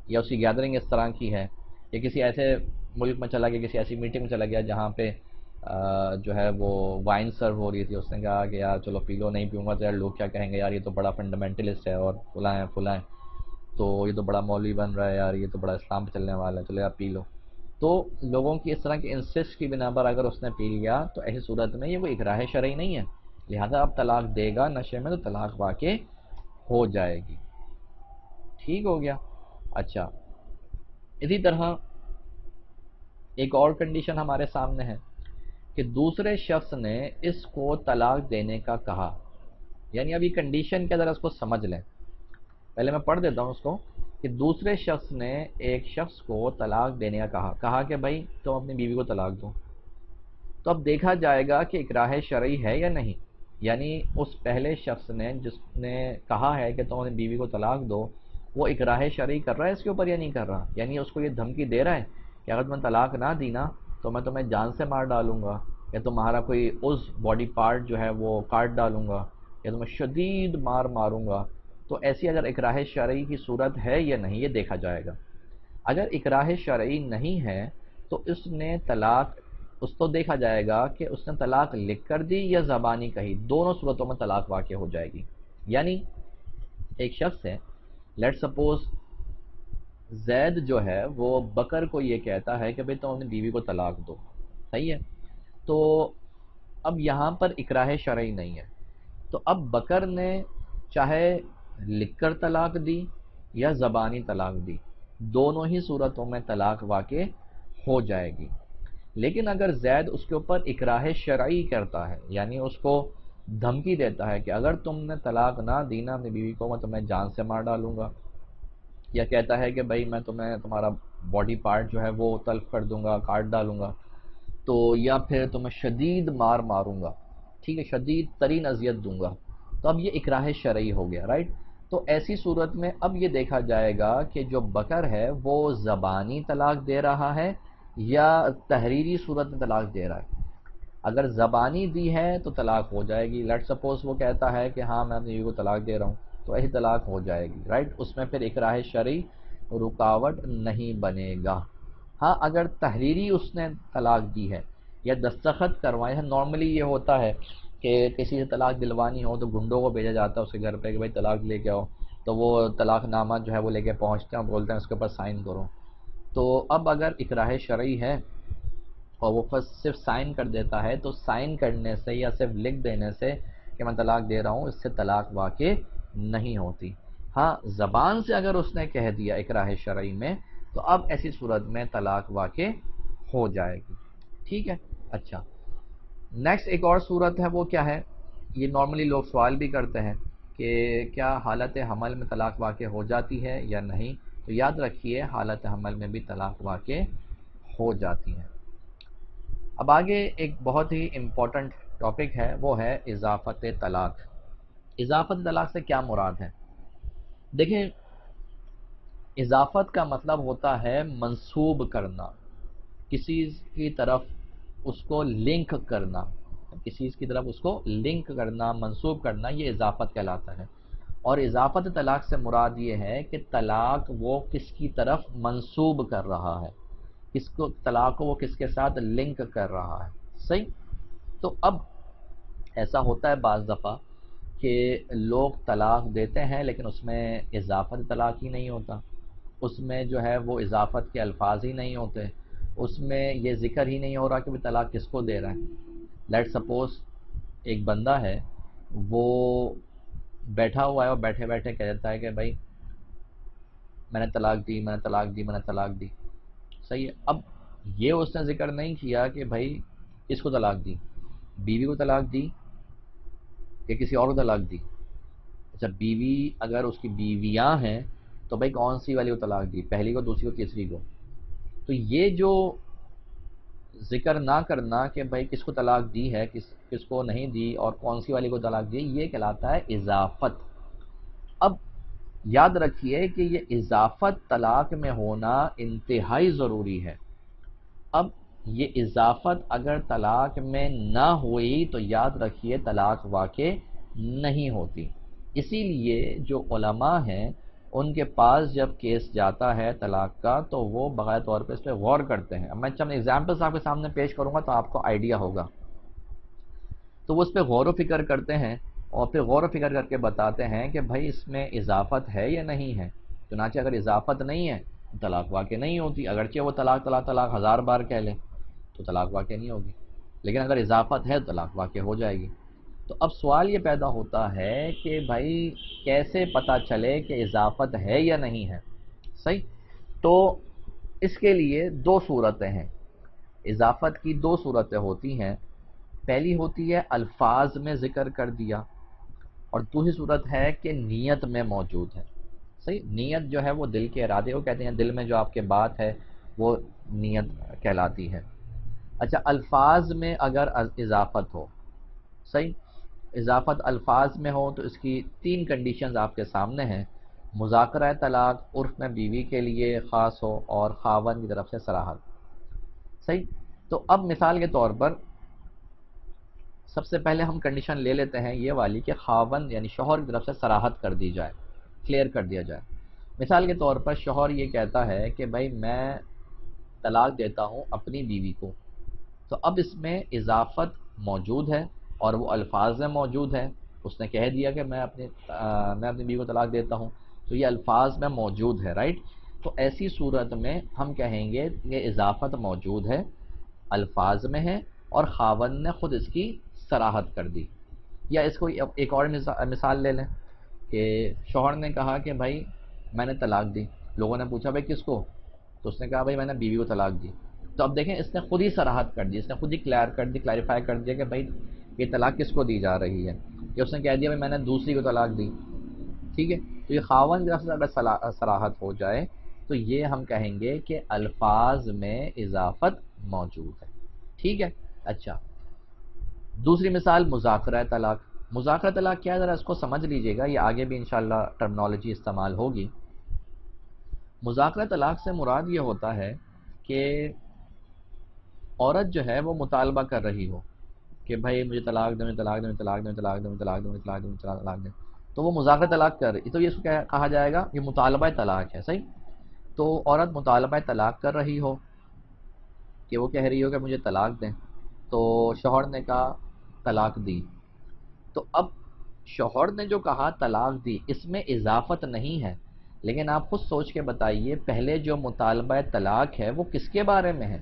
یا اس کی گیدرنگ اس طرح کی ہے، یا کسی ایسے ملک میں چلا گیا، کسی ایسی میٹنگ میں چلا گیا جہاں پہ جو ہے وہ وائن سرو ہو رہی تھی، اس نے کہا کہ یار چلو پی لو، نہیں پیوں گا تو یار لوگ کیا کہیں گے، یار یہ تو بڑا فنڈامنٹلسٹ ہے اور فلاں ہے فلاں ہے، تو یہ تو بڑا مولوی بن رہا ہے یار، یہ تو بڑا اسلام پہ چلنے والا ہے، چلو یار پی لو. تو لوگوں کی اس طرح کی انسسٹ کی بنا پر اگر اس نے پی لیا تو ایسی صورت میں یہ کوئی اکراہ شرعی نہیں ہے، لہذا اب طلاق دے گا نشے میں تو طلاق واقع ہو جائے گی. ٹھیک ہو گیا. اچھا، اسی طرح ایک اور کنڈیشن ہمارے سامنے ہے کہ دوسرے شخص نے اس کو طلاق دینے کا کہا. یعنی اب یہ کنڈیشن کیا، ذرا اس کو سمجھ لیں. پہلے میں پڑھ دیتا ہوں اس کو کہ دوسرے شخص نے ایک شخص کو طلاق دینے کا کہا کہ بھائی تم اپنی بیوی کو طلاق دو. تو اب دیکھا جائے گا کہ اکراہ شرعی ہے یا نہیں. یعنی اس پہلے شخص نے جس نے کہا ہے کہ تم اپنی بیوی کو طلاق دو، وہ اکراہ شرعی کر رہا ہے اس کے اوپر یا نہیں کر رہا. یعنی اس کو یہ دھمکی دے رہا ہے کہ اگر تمہیں طلاق نہ دی نا تو میں تمہیں جان سے مار ڈالوں گا، یا تمہارا کوئی عضو باڈی پارٹ جو ہے وہ کاٹ ڈالوں گا، یا تمہیں شدید ماروں گا. تو ایسی اگر اکراہ شرعی کی صورت ہے یا نہیں یہ دیکھا جائے گا. اگر اکراہ شرعی نہیں ہے تو اس تو دیکھا جائے گا کہ اس نے طلاق لکھ کر دی یا زبانی کہی، دونوں صورتوں میں طلاق واقع ہو جائے گی. یعنی ایک شخص ہے، لیٹ سپوز زید جو ہے وہ بکر کو یہ کہتا ہے کہ بھئی تم اپنی بیوی کو طلاق دو. صحیح ہے. تو اب یہاں پر اکراہ شرعی نہیں ہے، تو اب بکر نے چاہے لکھ کر طلاق دی یا زبانی طلاق دی، دونوں ہی صورتوں میں طلاق واقع ہو جائے گی. لیکن اگر زید اس کے اوپر اکراہ شرعی کرتا ہے، یعنی اس کو دھمکی دیتا ہے کہ اگر تم نے طلاق نہ دی نا اپنی بیوی کو میں تمہیں جان سے مار ڈالوں گا، یا کہتا ہے کہ بھائی میں تمہارا باڈی پارٹ جو ہے وہ تلف کر دوں گا، کاٹ ڈالوں گا، تو یا پھر تمہیں شدید ماروں گا، ٹھیک ہے، شدید ترین اذیت دوں گا، تو اب یہ اکراہ شرعی ہو گیا، رائٹ. تو ایسی صورت میں اب یہ دیکھا جائے گا کہ جو بکر ہے وہ زبانی طلاق دے رہا ہے یا تحریری صورت میں طلاق دے رہا ہے. اگر زبانی دی ہے تو طلاق ہو جائے گی. لیٹ سپوز وہ کہتا ہے کہ ہاں میں اپنی بیوی کو طلاق دے رہا ہوں، تو ایسی طلاق ہو جائے گی، رائٹ. اس میں پھر اکراہ شرعی رکاوٹ نہیں بنے گا. ہاں اگر تحریری اس نے طلاق دی ہے یا دستخط کروائے ہیں، نارملی یہ ہوتا ہے کہ کسی سے طلاق دلوانی ہو تو گنڈوں کو بھیجا جاتا ہے اس کے گھر پہ کہ بھائی طلاق لے کے آؤ، تو وہ طلاق نامہ جو ہے وہ لے کے پہنچتے ہیں اور بولتے ہیں اس کے اوپر سائن کرو. تو اب اگر اکراہ شرعی ہے اور وہ صرف سائن کر دیتا ہے تو سائن کرنے سے یا صرف لکھ دینے سے کہ میں طلاق دے رہا ہوں اس سے طلاق واقع نہیں ہوتی. ہاں زبان سے اگر اس نے کہہ دیا اکراہ شرعی میں تو اب ایسی صورت میں طلاق واقع ہو جائے گی. ٹھیک ہے. اچھا، نیکسٹ ایک اور صورت ہے، وہ کیا ہے، یہ نارملی لوگ سوال بھی کرتے ہیں کہ کیا حالت حمل میں طلاق واقع ہو جاتی ہے یا نہیں. تو یاد رکھیے حالت حمل میں بھی طلاق واقع ہو جاتی ہے. اب آگے ایک بہت ہی امپورٹنٹ ٹاپک ہے، وہ ہے اضافت طلاق. اضافت طلاق سے کیا مراد ہے؟ دیکھیں، اضافت کا مطلب ہوتا ہے منسوب کرنا، کسی کی طرف اس کو لنک کرنا، کسی کی طرف اس کو لنک کرنا، منسوب کرنا، یہ اضافت کہلاتا ہے. اور اضافت طلاق سے مراد یہ ہے کہ طلاق وہ کس کی طرف منسوب کر رہا ہے، کس کو طلاق کو وہ کس کے ساتھ لنک کر رہا ہے. صحیح. تو اب ایسا ہوتا ہے بعض دفعہ کہ لوگ طلاق دیتے ہیں لیکن اس میں اضافت طلاق ہی نہیں ہوتا، اس میں جو ہے وہ اضافت کے الفاظ ہی نہیں ہوتے، اس میں یہ ذکر ہی نہیں ہو رہا کہ وہ طلاق کس کو دے رہا ہے۔ لیٹ سپوز ایک بندہ ہے، وہ بیٹھا ہوا ہے اور بیٹھے بیٹھے کہہ دیتا ہے کہ بھائی میں نے طلاق دی، میں نے طلاق دی، میں نے طلاق دی، صحیح ہے۔ اب یہ اس نے ذکر نہیں کیا کہ بھائی کس کو طلاق دی، بیوی کو طلاق دی کہ کسی اور کو طلاق دی۔ اچھا، بیوی اگر اس کی بیویاں ہیں تو بھائی کون سی والی کو طلاق دی، پہلی کو، دوسری کو، تیسری کو؟ تو یہ جو ذکر نہ کرنا کہ بھائی کس کو طلاق دی ہے، کس کو نہیں دی، اور کون سی والی کو طلاق دی، یہ کہلاتا ہے اضافت۔ اب یاد رکھیے کہ یہ اضافت طلاق میں ہونا انتہائی ضروری ہے۔ اب یہ اضافت اگر طلاق میں نہ ہوئی تو یاد رکھیے طلاق واقع نہیں ہوتی۔ اسی لیے جو علماء ہیں ان کے پاس جب کیس جاتا ہے طلاق کا تو وہ باقاعدہ طور پہ اس پہ غور کرتے ہیں۔ اب میں چند ایگزامپلس آپ کے سامنے پیش کروں گا تو آپ کو آئیڈیا ہوگا۔ تو وہ اس پہ غور و فکر کرتے ہیں اور پھر غور و فکر کر کے بتاتے ہیں کہ بھائی اس میں اضافت ہے یا نہیں ہے۔ چنانچہ اگر اضافت نہیں ہے طلاق واقع نہیں ہوتی، اگرچہ وہ طلاق طلاق طلاق 1000 بار کہہ لیں تو طلاق واقع نہیں ہوگی، لیکن اگر اضافت ہے تو طلاق واقع ہو جائے گی۔ تو اب سوال یہ پیدا ہوتا ہے کہ بھائی کیسے پتہ چلے کہ اضافت ہے یا نہیں ہے؟ صحیح، تو اس کے لیے دو صورتیں ہیں۔ اضافت کی دو صورتیں ہوتی ہیں، پہلی ہوتی ہے الفاظ میں ذکر کر دیا، اور دوسری صورت ہے کہ نیت میں موجود ہے۔ صحیح، نیت جو ہے وہ دل کے ارادے کو کہتے ہیں، دل میں جو آپ کے بات ہے وہ نیت کہلاتی ہے۔ اچھا، الفاظ میں اگر اضافت ہو، صحیح، اضافت الفاظ میں ہو تو اس کی 3 کنڈیشنز آپ کے سامنے ہیں۔ مذاکرہ طلاق عرف میں بیوی کے لیے خاص ہو اور خاوند کی طرف سے صراحت۔ صحیح، تو اب مثال کے طور پر سب سے پہلے ہم کنڈیشن لے لیتے ہیں یہ والی کہ خاوند یعنی شوہر کی طرف سے صراحت کر دی جائے، کلیئر کر دیا جائے۔ مثال کے طور پر شوہر یہ کہتا ہے کہ بھائی میں طلاق دیتا ہوں اپنی بیوی کو، تو اب اس میں اضافت موجود ہے اور وہ الفاظ میں موجود ہے۔ اس نے کہہ دیا کہ میں اپنی بیوی کو طلاق دیتا ہوں، تو یہ الفاظ میں موجود ہے، رائٹ؟ تو ایسی صورت میں ہم کہیں گے کہ اضافت موجود ہے، الفاظ میں ہے، اور خاوند نے خود اس کی صراحت کر دی۔ یا اس کو ایک اور مثال لے لیں کہ شوہر نے کہا کہ بھائی میں نے طلاق دی، لوگوں نے پوچھا بھائی کس کو، تو اس نے کہا بھائی میں نے بیوی کو طلاق دی۔ تو اب دیکھیں اس نے خود ہی صراحت کر دی، اس نے خود ہی کلیریفائی کر دیا کہ بھائی یہ طلاق کس کو دی جا رہی ہے، کہ اس نے کہہ دیا بھائی میں نے دوسری کو طلاق دی، ٹھیک ہے؟ تو یہ خاوند کی طرف سے اگر صراحت ہو جائے تو یہ ہم کہیں گے کہ الفاظ میں اضافت موجود ہے، ٹھیک ہے؟ اچھا، دوسری مثال مذاکرہ طلاق۔ مذاکرہ طلاق کیا ہے ذرا اس کو سمجھ لیجئے گا، یہ آگے بھی انشاءاللہ ٹرمنالوجی استعمال ہوگی۔ مذاکرہ طلاق سے مراد یہ ہوتا ہے کہ عورت جو ہے وہ مطالبہ کر رہی ہو کہ بھائی مجھے طلاق دیں، مجھے طلاق دیں، مجھے طلاق دیں، مجھے طلاق دیں، مجھے طلاق دیں، مجھے طلاق دیں، مجھے طلاق دیں، تو وہ مذاکرہ طلاق کر رہی، تو یہ اس کو کیا کہا جائے گا؟ یہ مطالبہ طلاق ہے، صحیح؟ تو عورت مطالبہ طلاق کر رہی ہو کہ وہ کہہ رہی ہو کہ مجھے طلاق دیں، تو شوہر نے کہا طلاق دی، تو اب شوہر نے جو کہا طلاق دی اس میں اضافت نہیں ہے، لیکن آپ خود سوچ کے بتائیے پہلے جو مطالبہ طلاق ہے وہ کس کے بارے میں ہے؟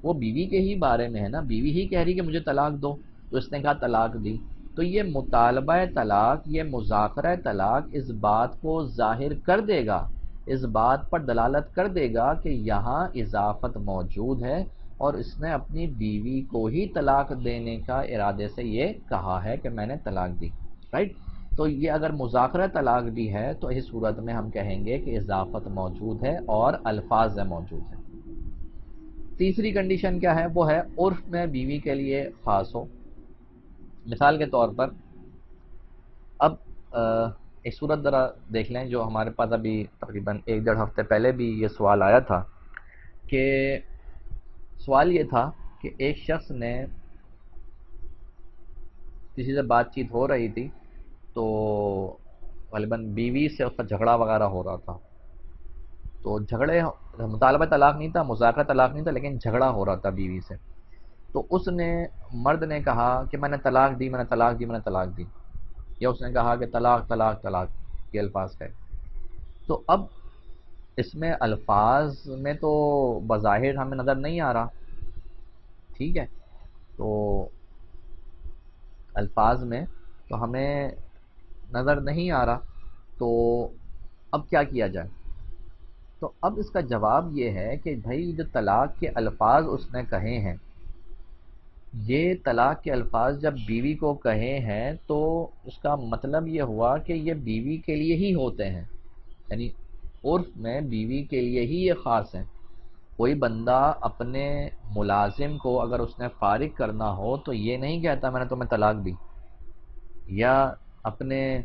وہ بیوی کے ہی بارے میں ہے نا، بیوی ہی کہہ رہی کہ مجھے طلاق دو، تو اس نے کہا طلاق دی۔ تو یہ مطالبہ طلاق، یہ مذاکرہ طلاق اس بات کو ظاہر کر دے گا، اس بات پر دلالت کر دے گا کہ یہاں اضافت موجود ہے اور اس نے اپنی بیوی کو ہی طلاق دینے کا ارادے سے یہ کہا ہے کہ میں نے طلاق دی، رائٹ؟ تو یہ اگر مذاکرہ طلاق بھی ہے تو اس صورت میں ہم کہیں گے کہ اضافت موجود ہے اور الفاظ میں موجود ہے۔ تیسری کنڈیشن کیا ہے؟ وہ ہے عرف میں بیوی کے لیے خاص ہو۔ مثال کے طور پر اب ایک صورت ذرا دیکھ لیں جو ہمارے پاس ابھی تقریباً 1-1.5 ہفتے پہلے بھی یہ سوال آیا تھا، کہ سوال یہ تھا کہ ایک شخص نے کسی سے بات چیت ہو رہی تھی تو غالباً بیوی سے اس کا جھگڑا وغیرہ ہو رہا تھا، تو جھگڑے مطالبہ طلاق نہیں تھا، مذاکرہ طلاق نہیں تھا، لیکن جھگڑا ہو رہا تھا بیوی سے، تو اس نے مرد نے کہا کہ میں نے طلاق دی، میں نے طلاق دی، میں نے طلاق دی، یا اس نے کہا کہ طلاق طلاق طلاق، یہ الفاظ کہے، تو اب اس میں الفاظ میں تو بظاہر ہمیں نظر نہیں آ رہا، ٹھیک ہے، تو الفاظ میں تو ہمیں نظر نہیں آ رہا، تو اب کیا کیا جائے؟ تو اب اس کا جواب یہ ہے کہ بھائی جو طلاق کے الفاظ اس نے کہے ہیں، یہ طلاق کے الفاظ جب بیوی کو کہے ہیں تو اس کا مطلب یہ ہوا کہ یہ بیوی کے لیے ہی ہوتے ہیں، یعنی عرف میں بیوی کے لیے ہی یہ خاص ہیں۔ کوئی بندہ اپنے ملازم کو اگر اس نے فارغ کرنا ہو تو یہ نہیں کہتا میں نے تمہیں طلاق دی، یا اپنے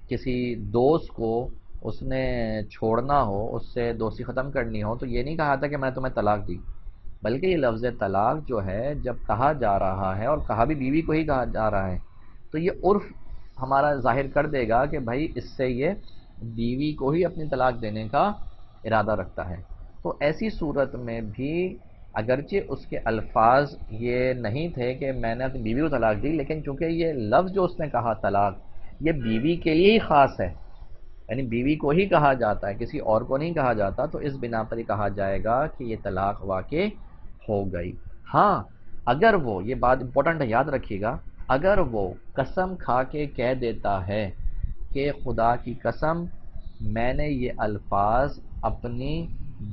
کسی دوست کو اس نے چھوڑنا ہو، اس سے دوستی ختم کرنی ہو، تو یہ نہیں کہا تھا کہ میں نے تمہیں طلاق دی، بلکہ یہ لفظ طلاق جو ہے جب کہا جا رہا ہے، اور کہا بھی بیوی کو ہی کہا جا رہا ہے، تو یہ عرف ہمارا ظاہر کر دے گا کہ بھائی اس سے یہ بیوی کو ہی اپنی طلاق دینے کا ارادہ رکھتا ہے۔ تو ایسی صورت میں بھی اگرچہ اس کے الفاظ یہ نہیں تھے کہ میں نے اپنی بیوی کو طلاق دی، لیکن چونکہ یہ لفظ جو اس نے کہا طلاق، یہ بیوی کے لیے ہی خاص ہے، یعنی بیوی کو ہی کہا جاتا ہے، کسی اور کو نہیں کہا جاتا، تو اس بنا پر ہی کہا جائے گا کہ یہ طلاق واقع ہو گئی۔ ہاں، اگر وہ، یہ بات امپورٹنٹ ہے یاد رکھیے گا، اگر وہ قسم کھا کے کہہ دیتا ہے کہ خدا کی قسم میں نے یہ الفاظ اپنی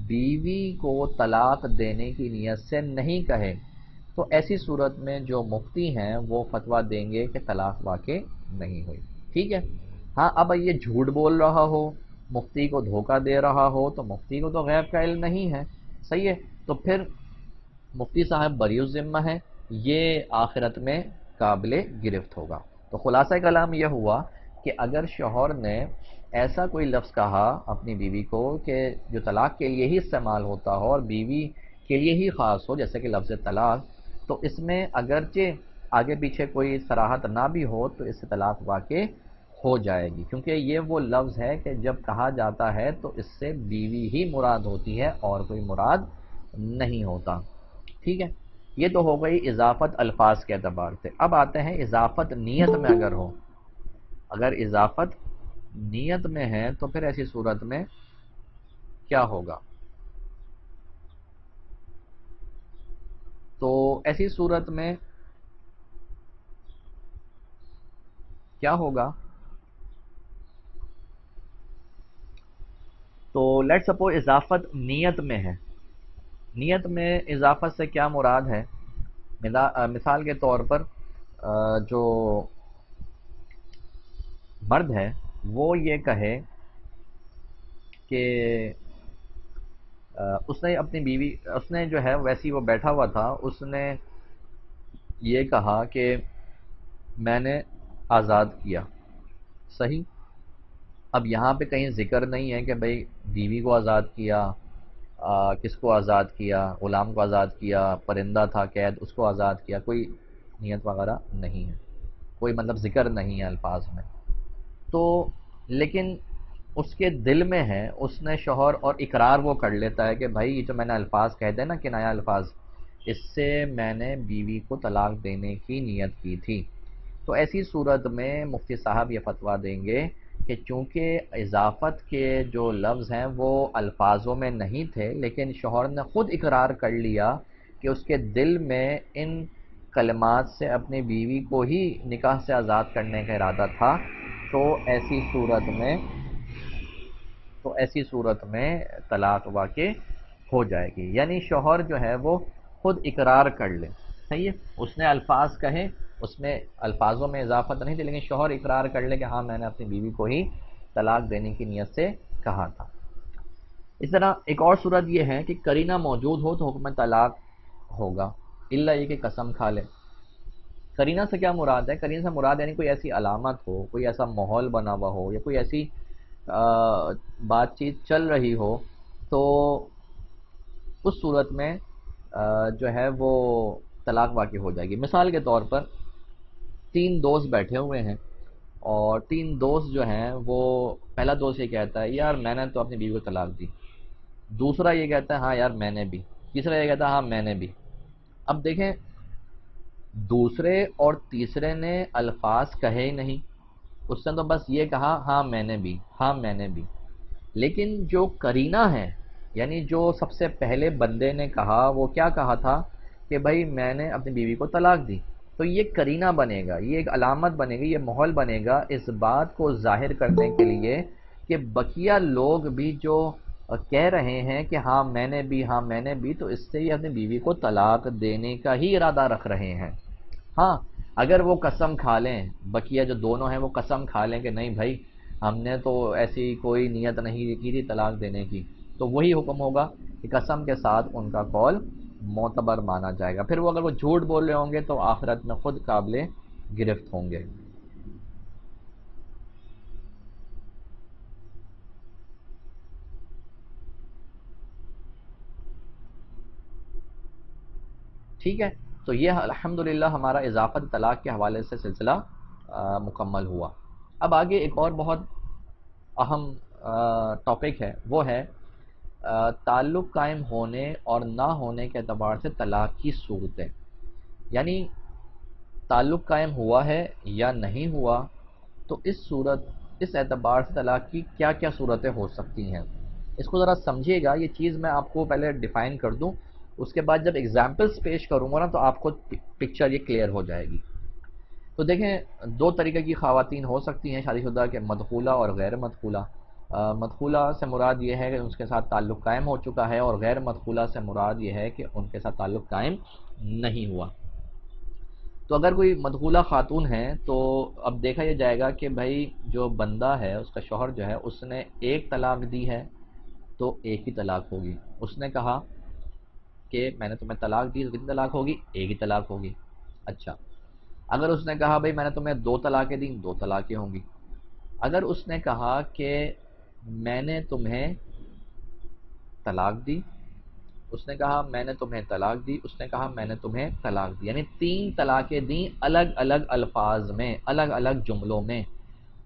بیوی کو طلاق دینے کی نیت سے نہیں کہے، تو ایسی صورت میں جو مفتی ہیں وہ فتویٰ دیں گے کہ طلاق واقع نہیں ہوئی، ٹھیک ہے۔ ہاں، اب یہ جھوٹ بول رہا ہو، مفتی کو دھوکہ دے رہا ہو، تو مفتی کو تو غیب کا علم نہیں ہے، صحیح ہے، تو پھر مفتی صاحب بری الذمہ ہے، یہ آخرت میں قابل گرفت ہوگا۔ تو خلاصہ کلام یہ ہوا کہ اگر شوہر نے ایسا کوئی لفظ کہا اپنی بیوی کو کہ جو طلاق کے لیے ہی استعمال ہوتا ہو اور بیوی کے لیے ہی خاص ہو، جیسے کہ لفظ طلاق، تو اس میں اگرچہ آگے پیچھے کوئی صراحت نہ بھی ہو تو اس سے طلاق واقع ہو جائے گی، کیونکہ یہ وہ لفظ ہے کہ جب کہا جاتا ہے تو اس سے بیوی ہی مراد ہوتی ہے اور کوئی مراد نہیں ہوتا، ٹھیک ہے۔ یہ تو ہو گئی اضافت الفاظ کے اعتبار سے۔ اب آتے ہیں اضافت نیت میں اگر ہو، اگر اضافت نیت میں ہے تو پھر ایسی صورت میں کیا ہوگا؟ تو ایسی صورت میں کیا ہوگا؟ تو لیٹ سپوز اضافت نیت میں ہے، نیت میں اضافت سے کیا مراد ہے؟ مثال کے طور پر جو مرد ہے وہ یہ کہے کہ اس نے اپنی بیوی، اس نے جو ہے ویسی وہ بیٹھا ہوا تھا، اس نے یہ کہا کہ میں نے آزاد کیا، صحیح، اب یہاں پہ کہیں ذکر نہیں ہے کہ بھئی بیوی کو آزاد کیا، کس کو آزاد کیا، غلام کو آزاد کیا، پرندہ تھا قید اس کو آزاد کیا، کوئی نیت وغیرہ نہیں ہے، کوئی مطلب ذکر نہیں ہے الفاظ میں، تو لیکن اس کے دل میں ہے، اس نے شوہر، اور اقرار وہ کر لیتا ہے کہ بھائی یہ جو میں نے الفاظ کہہ دے نا کنایہ الفاظ، اس سے میں نے بیوی کو طلاق دینے کی نیت کی تھی، تو ایسی صورت میں مفتی صاحب یہ فتویٰ دیں گے کہ چونکہ اضافت کے جو لفظ ہیں وہ الفاظوں میں نہیں تھے، لیکن شوہر نے خود اقرار کر لیا کہ اس کے دل میں ان کلمات سے اپنی بیوی کو ہی نکاح سے آزاد کرنے کا ارادہ تھا، تو ایسی صورت میں طلاق واقع ہو جائے گی، یعنی شوہر جو ہے وہ خود اقرار کر لے، صحیح ہے، اس نے الفاظ کہے، اس میں الفاظوں میں اضافت نہیں تھی، لیکن شوہر اقرار کر لے کہ ہاں میں نے اپنی بیوی کو ہی طلاق دینے کی نیت سے کہا تھا۔ اس طرح ایک اور صورت یہ ہے کہ قرینہ موجود ہو تو حکم طلاق ہوگا، الا یہ کہ قسم کھا لے۔ قرینہ سے کیا مراد ہے؟ قرینہ سے مراد یعنی کوئی ایسی علامت ہو، کوئی ایسا ماحول بنا ہوا ہو، یا کوئی ایسی بات چیت چل رہی ہو، تو اس صورت میں جو ہے وہ طلاق واقع ہو جائے گی۔ مثال کے طور پر تین دوست بیٹھے ہوئے ہیں، اور تین دوست جو ہیں وہ، پہلا دوست یہ کہتا ہے یار میں نے تو اپنی بیوی کو طلاق دی، دوسرا یہ کہتا ہے ہاں یار میں نے بھی، تیسرا یہ کہتا ہے ہاں میں نے بھی۔ اب دیکھیں، دوسرے اور تیسرے نے الفاظ کہے ہی نہیں، اس نے تو بس یہ کہا ہاں میں نے بھی، ہاں میں نے بھی۔ لیکن جو کرینہ ہے، یعنی جو سب سے پہلے بندے نے کہا، وہ کیا کہا تھا کہ بھائی میں نے اپنی بیوی کو طلاق دی، تو یہ کرینہ بنے گا، یہ ایک علامت بنے گی، یہ ماحول بنے گا اس بات کو ظاہر کرنے کے لیے کہ بقیہ لوگ بھی جو کہہ رہے ہیں کہ ہاں میں نے بھی، ہاں میں نے بھی، تو اس سے یہ اپنی بیوی کو طلاق دینے کا ہی ارادہ رکھ رہے ہیں۔ ہاں، اگر وہ قسم کھا لیں، بقیہ جو دونوں ہیں وہ قسم کھا لیں کہ نہیں بھائی ہم نے تو ایسی کوئی نیت نہیں کی تھی طلاق دینے کی، تو وہی حکم ہوگا کہ قسم کے ساتھ ان کا قول معتبر مانا جائے گا۔ پھر وہ اگر وہ جھوٹ بول رہے ہوں گے تو آخرت میں خود قابل گرفت ہوں گے۔ ٹھیک ہے، تو یہ الحمدللہ ہمارا اضافت طلاق کے حوالے سے سلسلہ مکمل ہوا۔ اب آگے ایک اور بہت اہم ٹاپک ہے، وہ ہے تعلق قائم ہونے اور نہ ہونے کے اعتبار سے طلاق کی صورتیں، یعنی تعلق قائم ہوا ہے یا نہیں ہوا، تو اس اعتبار سے طلاق کی کیا کیا صورتیں ہو سکتی ہیں۔ اس کو ذرا سمجھیے گا، یہ چیز میں آپ کو پہلے ڈیفائن کر دوں، اس کے بعد جب ایگزامپلس پیش کروں گا نا تو آپ کو پکچر یہ کلیئر ہو جائے گی۔ تو دیکھیں، دو طریقے کی خواتین ہو سکتی ہیں شادی شدہ کے، مدخولہ اور غیر مدخولہ۔ مدخولہ سے مراد یہ ہے کہ اس کے ساتھ تعلق قائم ہو چکا ہے، اور غیر مدخولہ سے مراد یہ ہے کہ ان کے ساتھ تعلق قائم نہیں ہوا۔ تو اگر کوئی مدخولہ خاتون ہے تو اب دیکھا یہ جائے گا کہ بھائی جو بندہ ہے، اس کا شوہر جو ہے، اس نے ایک طلاق دی ہے تو ایک ہی طلاق ہوگی۔ اس نے کہا کہ میں نے تمہیں طلاق دی، تو کتنی طلاق ہوگی؟ ایک ہی طلاق ہوگی۔ اچھا، اگر اس نے کہا بھائی میں نے تمہیں دو طلاقیں دیں، دو طلاقیں ہوں گی۔ اگر اس نے کہا کہ میں نے تمہیں طلاق دی، اس نے کہا میں نے تمہیں طلاق دی، اس نے کہا میں نے تمہیں طلاق دی، یعنی تین طلاقیں دیں الگ الگ الفاظ میں، الگ الگ جملوں میں،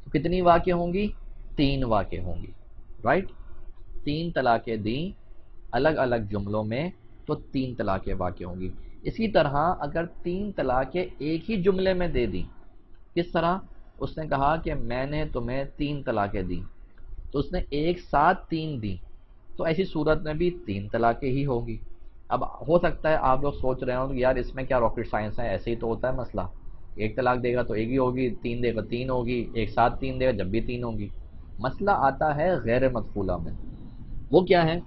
تو کتنی واقع ہوں گی؟ تین واقع ہوں گی، رائٹ؟ تین طلاقیں دیں الگ الگ جملوں میں تو تین طلاقیں واقع ہوں گی۔ اسی طرح اگر تین طلاقیں ایک ہی جملے میں دے دیں، کس طرح؟ اس نے کہا کہ میں نے تمہیں تین طلاقیں دی، تو اس نے ایک ساتھ تین دی، تو ایسی صورت میں بھی تین طلاقیں ہی ہوگی۔ اب ہو سکتا ہے آپ لوگ سوچ رہے ہوں کہ یار اس میں کیا راکٹ سائنس ہے، ایسے ہی تو ہوتا ہے مسئلہ، ایک طلاق دے گا تو ایک ہی ہوگی، تین دے گا تین ہوگی، ایک ساتھ تین دے گا جب بھی تین ہوگی۔ مسئلہ آتا ہے غیر مدخولہ میں۔ وہ کیا ہے؟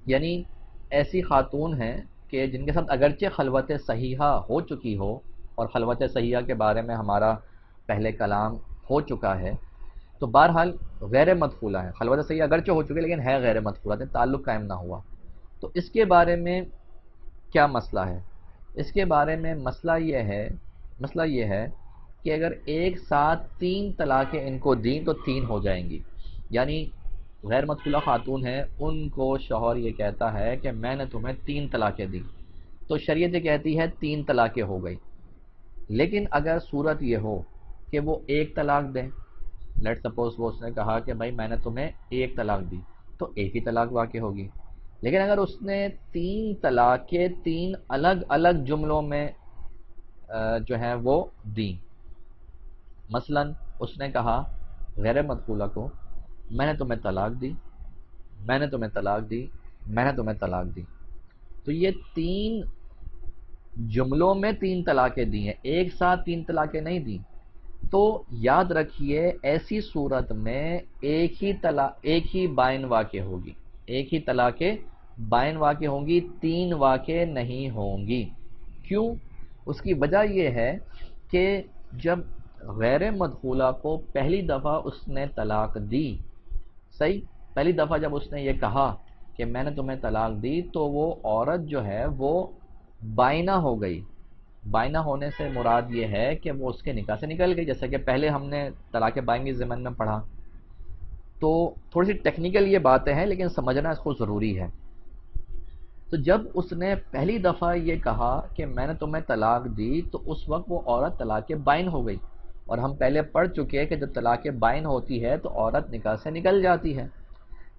یعنی ایسی خاتون ہیں کہ جن کے ساتھ اگرچہ خلوت صحیحہ ہو چکی ہو، اور خلوت صحیحہ کے بارے میں ہمارا پہلے کلام ہو چکا ہے، تو بہرحال غیر مدخولہ ہے، خلوت صحیحہ اگرچہ ہو چکی ہے لیکن ہے غیر مدخولہ، تعلق قائم نہ ہوا۔ تو اس کے بارے میں کیا مسئلہ ہے؟ اس کے بارے میں مسئلہ یہ ہے کہ اگر ایک ساتھ تین طلاقیں ان کو دیں تو تین ہو جائیں گی، یعنی غیر مدخولہ خاتون ہیں، ان کو شوہر یہ کہتا ہے کہ میں نے تمہیں تین طلاقیں دی، تو شریعت یہ کہتی ہے تین طلاقیں ہو گئی۔ لیکن اگر صورت یہ ہو کہ وہ ایک طلاق دیں، لیٹ سپوز وہ اس نے کہا کہ بھائی میں نے تمہیں ایک طلاق دی، تو ایک ہی طلاق واقع ہوگی۔ لیکن اگر اس نے تین طلاقیں تین الگ الگ جملوں میں جو ہیں وہ دیں، مثلا اس نے کہا غیر مدخولہ کو میں نے تمہیں طلاق دی، میں نے تمہیں طلاق دی، میں نے تمہیں طلاق دی، تو یہ تین جملوں میں تین طلاقیں دی ہیں، ایک ساتھ تین طلاقیں نہیں دی، تو یاد رکھیے ایسی صورت میں ایک ہی بائن واقع ہوگی، ایک ہی طلاق بائن واقع ہوں گی، تین واقع نہیں ہوں گی۔ کیوں؟ اس کی وجہ یہ ہے کہ جب غیر مدخولہ کو پہلی دفعہ اس نے طلاق دی، صحیح، پہلی دفعہ جب اس نے یہ کہا کہ میں نے تمہیں طلاق دی، تو وہ عورت جو ہے وہ بائنہ ہو گئی۔ بائنہ ہونے سے مراد یہ ہے کہ وہ اس کے نکاح سے نکل گئی، جیسا کہ پہلے ہم نے طلاق بائن کے ضمن میں پڑھا۔ تو تھوڑی سی ٹیکنیکل یہ باتیں ہیں لیکن سمجھنا اس کو ضروری ہے۔ تو جب اس نے پہلی دفعہ یہ کہا کہ میں نے تمہیں طلاق دی، تو اس وقت وہ عورت طلاق بائن ہو گئی، اور ہم پہلے پڑھ چکے کہ جب طلاق بائن ہوتی ہے تو عورت نکاح سے نکل جاتی ہے۔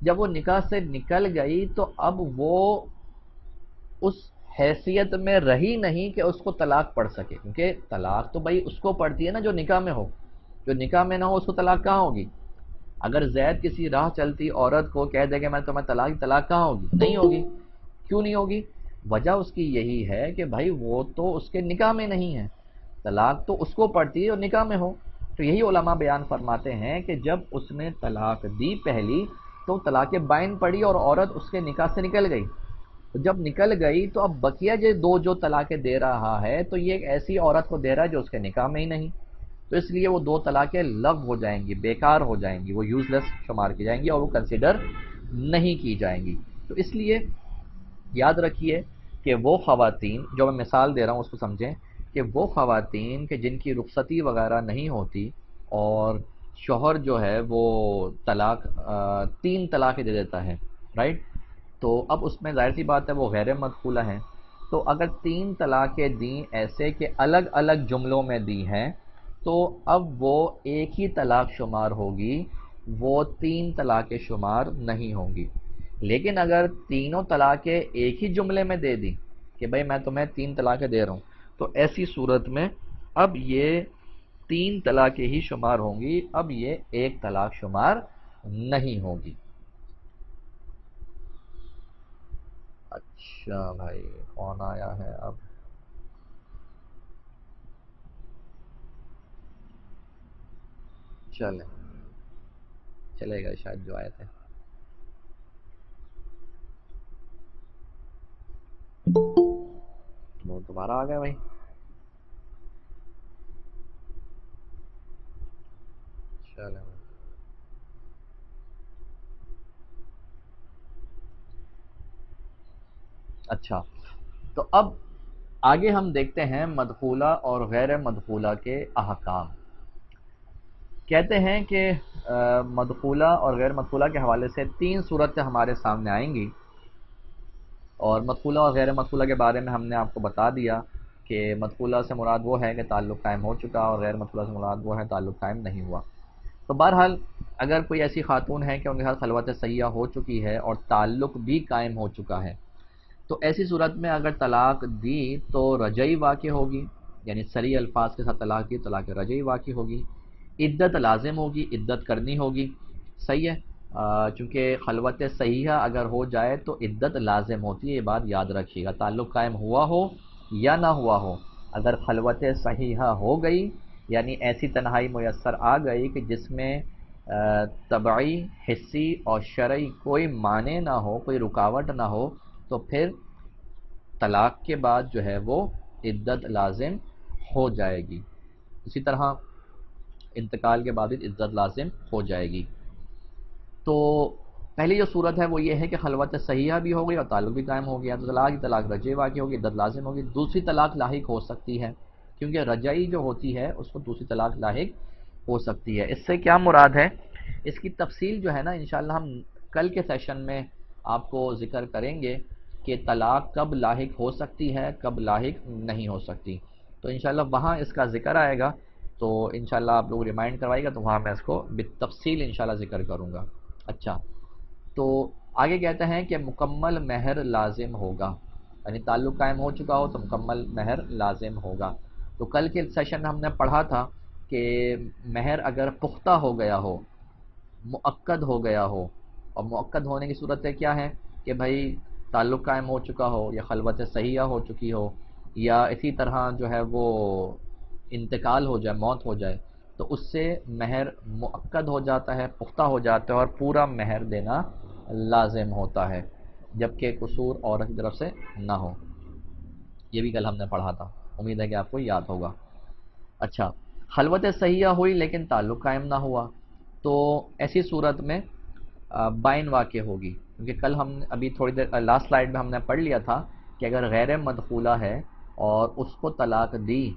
جب وہ نکاح سے نکل گئی تو اب وہ اس حیثیت میں رہی نہیں کہ اس کو طلاق پڑ سکے، کیونکہ طلاق تو بھائی اس کو پڑتی ہے نا جو نکاح میں ہو، جو نکاح میں نہ ہو اس کو طلاق کہاں ہوگی؟ اگر زید کسی راہ چلتی عورت کو کہہ دے کہ میں تمہیں طلاق کہاں ہوگی؟ نہیں ہوگی۔ کیوں نہیں ہوگی؟ وجہ اس کی یہی ہے کہ بھائی وہ تو اس کے نکاح میں نہیں ہے، طلاق تو اس کو پڑتی ہے اور نکاح میں ہو۔ تو یہی علماء بیان فرماتے ہیں کہ جب اس نے طلاق دی پہلی تو طلاق بائن پڑی اور عورت اس کے نکاح سے نکل گئی، تو جب نکل گئی تو اب بقیہ جو طلاقیں دے رہا ہے تو یہ ایک ایسی عورت کو دے رہا ہے جو اس کے نکاح میں ہی نہیں، تو اس لیے وہ دو طلاقیں لغو ہو جائیں گی، بیکار ہو جائیں گی، وہ یوز لیس شمار کی جائیں گی اور وہ کنسیڈر نہیں کی جائیں گی۔ تو اس لیے یاد رکھیے کہ وہ خواتین، جو میں مثال دے رہا ہوں اس کو سمجھیں، کہ وہ خواتین کہ جن کی رخصتی وغیرہ نہیں ہوتی اور شوہر جو ہے وہ طلاق 3 طلاقیں دے دیتا ہے، رائٹ؟ تو اب اس میں ظاہر سی بات ہے وہ غیر مدخولہ ہیں، تو اگر 3 طلاقیں دیں ایسے کہ الگ الگ جملوں میں دی ہیں تو اب وہ ایک ہی طلاق شمار ہوگی، وہ 3 طلاقیں شمار نہیں ہوں گی۔ لیکن اگر تینوں طلاقیں ایک ہی جملے میں دے دی کہ بھائی میں تمہیں 3 طلاقیں دے رہا ہوں، تو ایسی صورت میں اب یہ 3 طلاقیں ہی شمار ہوں گی، اب یہ 1 طلاق شمار نہیں ہوگی۔ اچھا بھائی، کون آیا ہے اب؟ چلیں، چلے گا شاید جو آئے تھے۔ وہ دوبارہ آ گئے بھائی؟ چلیں، اچھا تو اب آگے ہم دیکھتے ہیں مدخولہ اور غیر مدخولہ کے احکام۔ کہتے ہیں کہ مدخولہ اور غیر مدخولہ کے حوالے سے 3 صورتیں ہمارے سامنے آئیں گی، اور مدخولہ اور غیر مدخولہ کے بارے میں ہم نے آپ کو بتا دیا کہ مدخولہ سے مراد وہ ہے کہ تعلق قائم ہو چکا، اور غیر مدخولہ سے مراد وہ ہے تعلق قائم نہیں ہوا۔ تو بہرحال اگر کوئی ایسی خاتون ہے کہ ان کے ساتھ خلوت صحیحہ ہو چکی ہے اور تعلق بھی قائم ہو چکا ہے، تو ایسی صورت میں اگر طلاق دی تو رجعی واقع ہوگی، یعنی صریح الفاظ کے ساتھ طلاق دی، طلاق رجعی واقع ہوگی، عدت لازم ہوگی، عدت کرنی ہوگی، صحیح ہے؟ چونکہ خلوت صحیحہ اگر ہو جائے تو عدت لازم ہوتی ہے، یہ بات یاد رکھیے گا، تعلق قائم ہوا ہو یا نہ ہوا ہو، اگر خلوت صحیحہ ہو گئی یعنی ایسی تنہائی میسر آ گئی کہ جس میں طبعی، حسی اور شرعی کوئی معنی نہ ہو، کوئی رکاوٹ نہ ہو، تو پھر طلاق کے بعد جو ہے وہ عدت لازم ہو جائے گی۔ اسی طرح انتقال کے بعد عدت لازم ہو جائے گی۔ تو پہلی جو صورت ہے وہ یہ ہے کہ خلوت صحیحہ بھی ہو گئی اور تعلق بھی قائم ہو گیا، تو طلاق رجعی واقع ہوگی، عدت لازم ہوگی۔ دوسری طلاق لاحق ہو سکتی ہے، کیونکہ رجعی جو ہوتی ہے اس کو دوسری طلاق لاحق ہو سکتی ہے۔ اس سے کیا مراد ہے؟ اس کی تفصیل جو ہے نا انشاءاللہ ہم کل کے سیشن میں آپ کو ذکر کریں گے کہ طلاق کب لاحق ہو سکتی ہے، کب لاحق نہیں ہو سکتی، تو انشاءاللہ وہاں اس کا ذکر آئے گا، تو انشاءاللہ آپ لوگ ریمائنڈ کروائے گا تو وہاں میں اس کو بالتفصیل انشاءاللہ ذکر کروں گا۔ اچھا، تو آگے کہتے ہیں کہ مکمل مہر لازم ہوگا، یعنی تعلق قائم ہو چکا ہو تو مکمل مہر لازم ہوگا۔ تو کل کے سیشن میں ہم نے پڑھا تھا کہ مہر اگر پختہ ہو گیا ہو، مؤکد ہو گیا ہو، اور مؤکد ہونے کی صورتیں کیا ہیں کہ بھائی تعلق قائم ہو چکا ہو یا خلوت صحیحہ ہو چکی ہو یا اسی طرح جو ہے وہ انتقال ہو جائے، موت ہو جائے، تو اس سے مہر مؤکد ہو جاتا ہے، پختہ ہو جاتا ہے اور پورا مہر دینا لازم ہوتا ہے، جبکہ قصور عورت کی طرف سے نہ ہو۔ یہ بھی کل ہم نے پڑھا تھا، امید ہے کہ آپ کو یاد ہوگا۔ اچھا، خلوت صحیحہ ہوئی لیکن تعلق قائم نہ ہوا، تو ایسی صورت میں بائن واقع ہوگی، کیونکہ کل ہم ابھی تھوڑی دیر لاسٹ سلائیڈ میں ہم نے پڑھ لیا تھا کہ اگر غیر مدخولہ ہے اور اس کو طلاق دی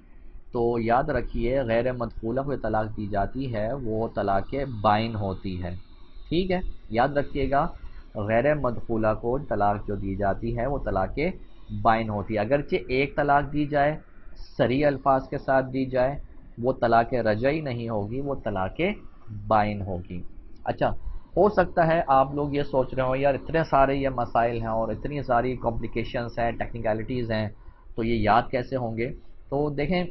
تو یاد رکھیے غیر مدخولہ کو طلاق دی جاتی ہے وہ طلاق بائن ہوتی ہے، ٹھیک ہے؟ یاد رکھیے گا، غیر مدخولہ کو طلاق جو دی جاتی ہے وہ طلاق بائن ہوتی ہے، اگرچہ ایک طلاق دی جائے، صریح الفاظ کے ساتھ دی جائے، وہ طلاق رجعی نہیں ہوگی، وہ طلاق بائن ہوگی۔ اچھا، ہو سکتا ہے آپ لوگ یہ سوچ رہے ہو یار اتنے سارے یہ مسائل ہیں اور اتنی ساری کمپلیکیشنس ہیں، ٹیکنیکلٹیز ہیں، تو یہ یاد کیسے ہوں گے؟ تو دیکھیں،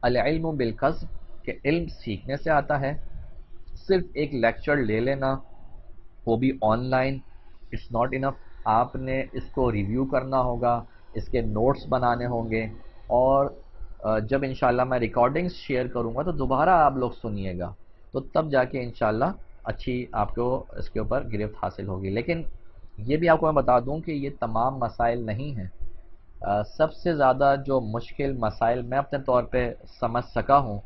العلم بالکسب، کہ علم سیکھنے سے آتا ہے۔ صرف ایک لیکچر لے لینا، وہ بھی online, it's not enough. آپ نے اس کو ریویو کرنا ہوگا، اس کے نوٹس بنانے ہوں گے، اور جب انشاءاللہ میں ریکارڈنگز شیئر کروں گا تو دوبارہ آپ لوگ سنیے گا، تو تب جا کے انشاءاللہ اچھی آپ کو اس کے اوپر گرفت حاصل ہوگی۔ لیکن یہ بھی آپ کو میں بتا دوں کہ یہ تمام مسائل نہیں ہیں۔ سب سے زیادہ جو مشکل مسائل میں اپنے طور پہ سمجھ سکا ہوں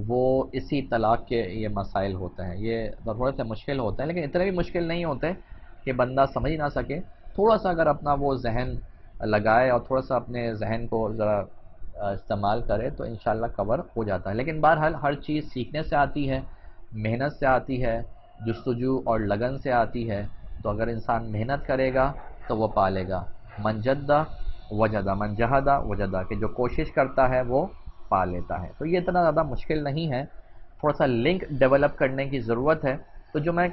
وہ اسی طلاق کے یہ مسائل ہوتے ہیں۔ یہ تھوڑے سے مشکل ہوتے ہیں لیکن اتنے بھی مشکل نہیں ہوتے کہ بندہ سمجھ نہ سکے۔ تھوڑا سا اگر اپنا وہ ذہن لگائے اور تھوڑا سا اپنے ذہن کو ذرا استعمال کرے تو انشاءاللہ کور ہو جاتا ہے۔ لیکن بہرحال ہر چیز سیکھنے سے آتی ہے، محنت سے آتی ہے، جستجو اور لگن سے آتی ہے۔ تو اگر انسان محنت کرے گا تو وہ پالے گا۔ من جدہ وجدہ، من جہدہ وجدہ، کہ جو کوشش کرتا ہے وہ پا لیتا ہے۔ تو یہ اتنا زیادہ مشکل نہیں ہے، تھوڑا سا لنک ڈیولپ کرنے کی ضرورت ہے۔ تو جو میں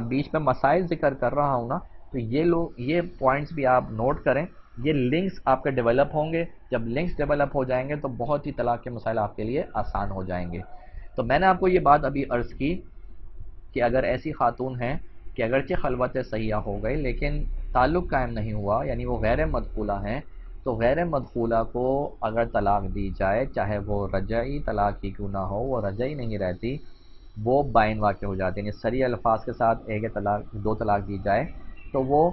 بیچ میں مسائل ذکر کر رہا ہوں نا، تو یہ پوائنٹس بھی آپ نوٹ کریں، یہ لنکس آپ کے ڈیولپ ہوں گے۔ جب لنکس ڈیولپ ہو جائیں گے تو بہت ہی طلاق کے مسائل آپ کے لیے آسان ہو جائیں گے۔ تو میں نے آپ کو یہ بات ابھی عرض کی کہ اگر ایسی خاتون ہیں کہ اگرچہ خلوت صحیحہ ہو گئی لیکن تعلق قائم نہیں ہوا، یعنی وہ غیر مدخولہ ہیں، تو غیر مدخولہ کو اگر طلاق دی جائے، چاہے وہ رجعی طلاق ہی کیوں نہ ہو، وہ رجعی نہیں رہتی، وہ بائن واقع ہو جاتی ہے۔ یعنی صریح الفاظ کے ساتھ ایک طلاق، دو طلاق دی جائے تو وہ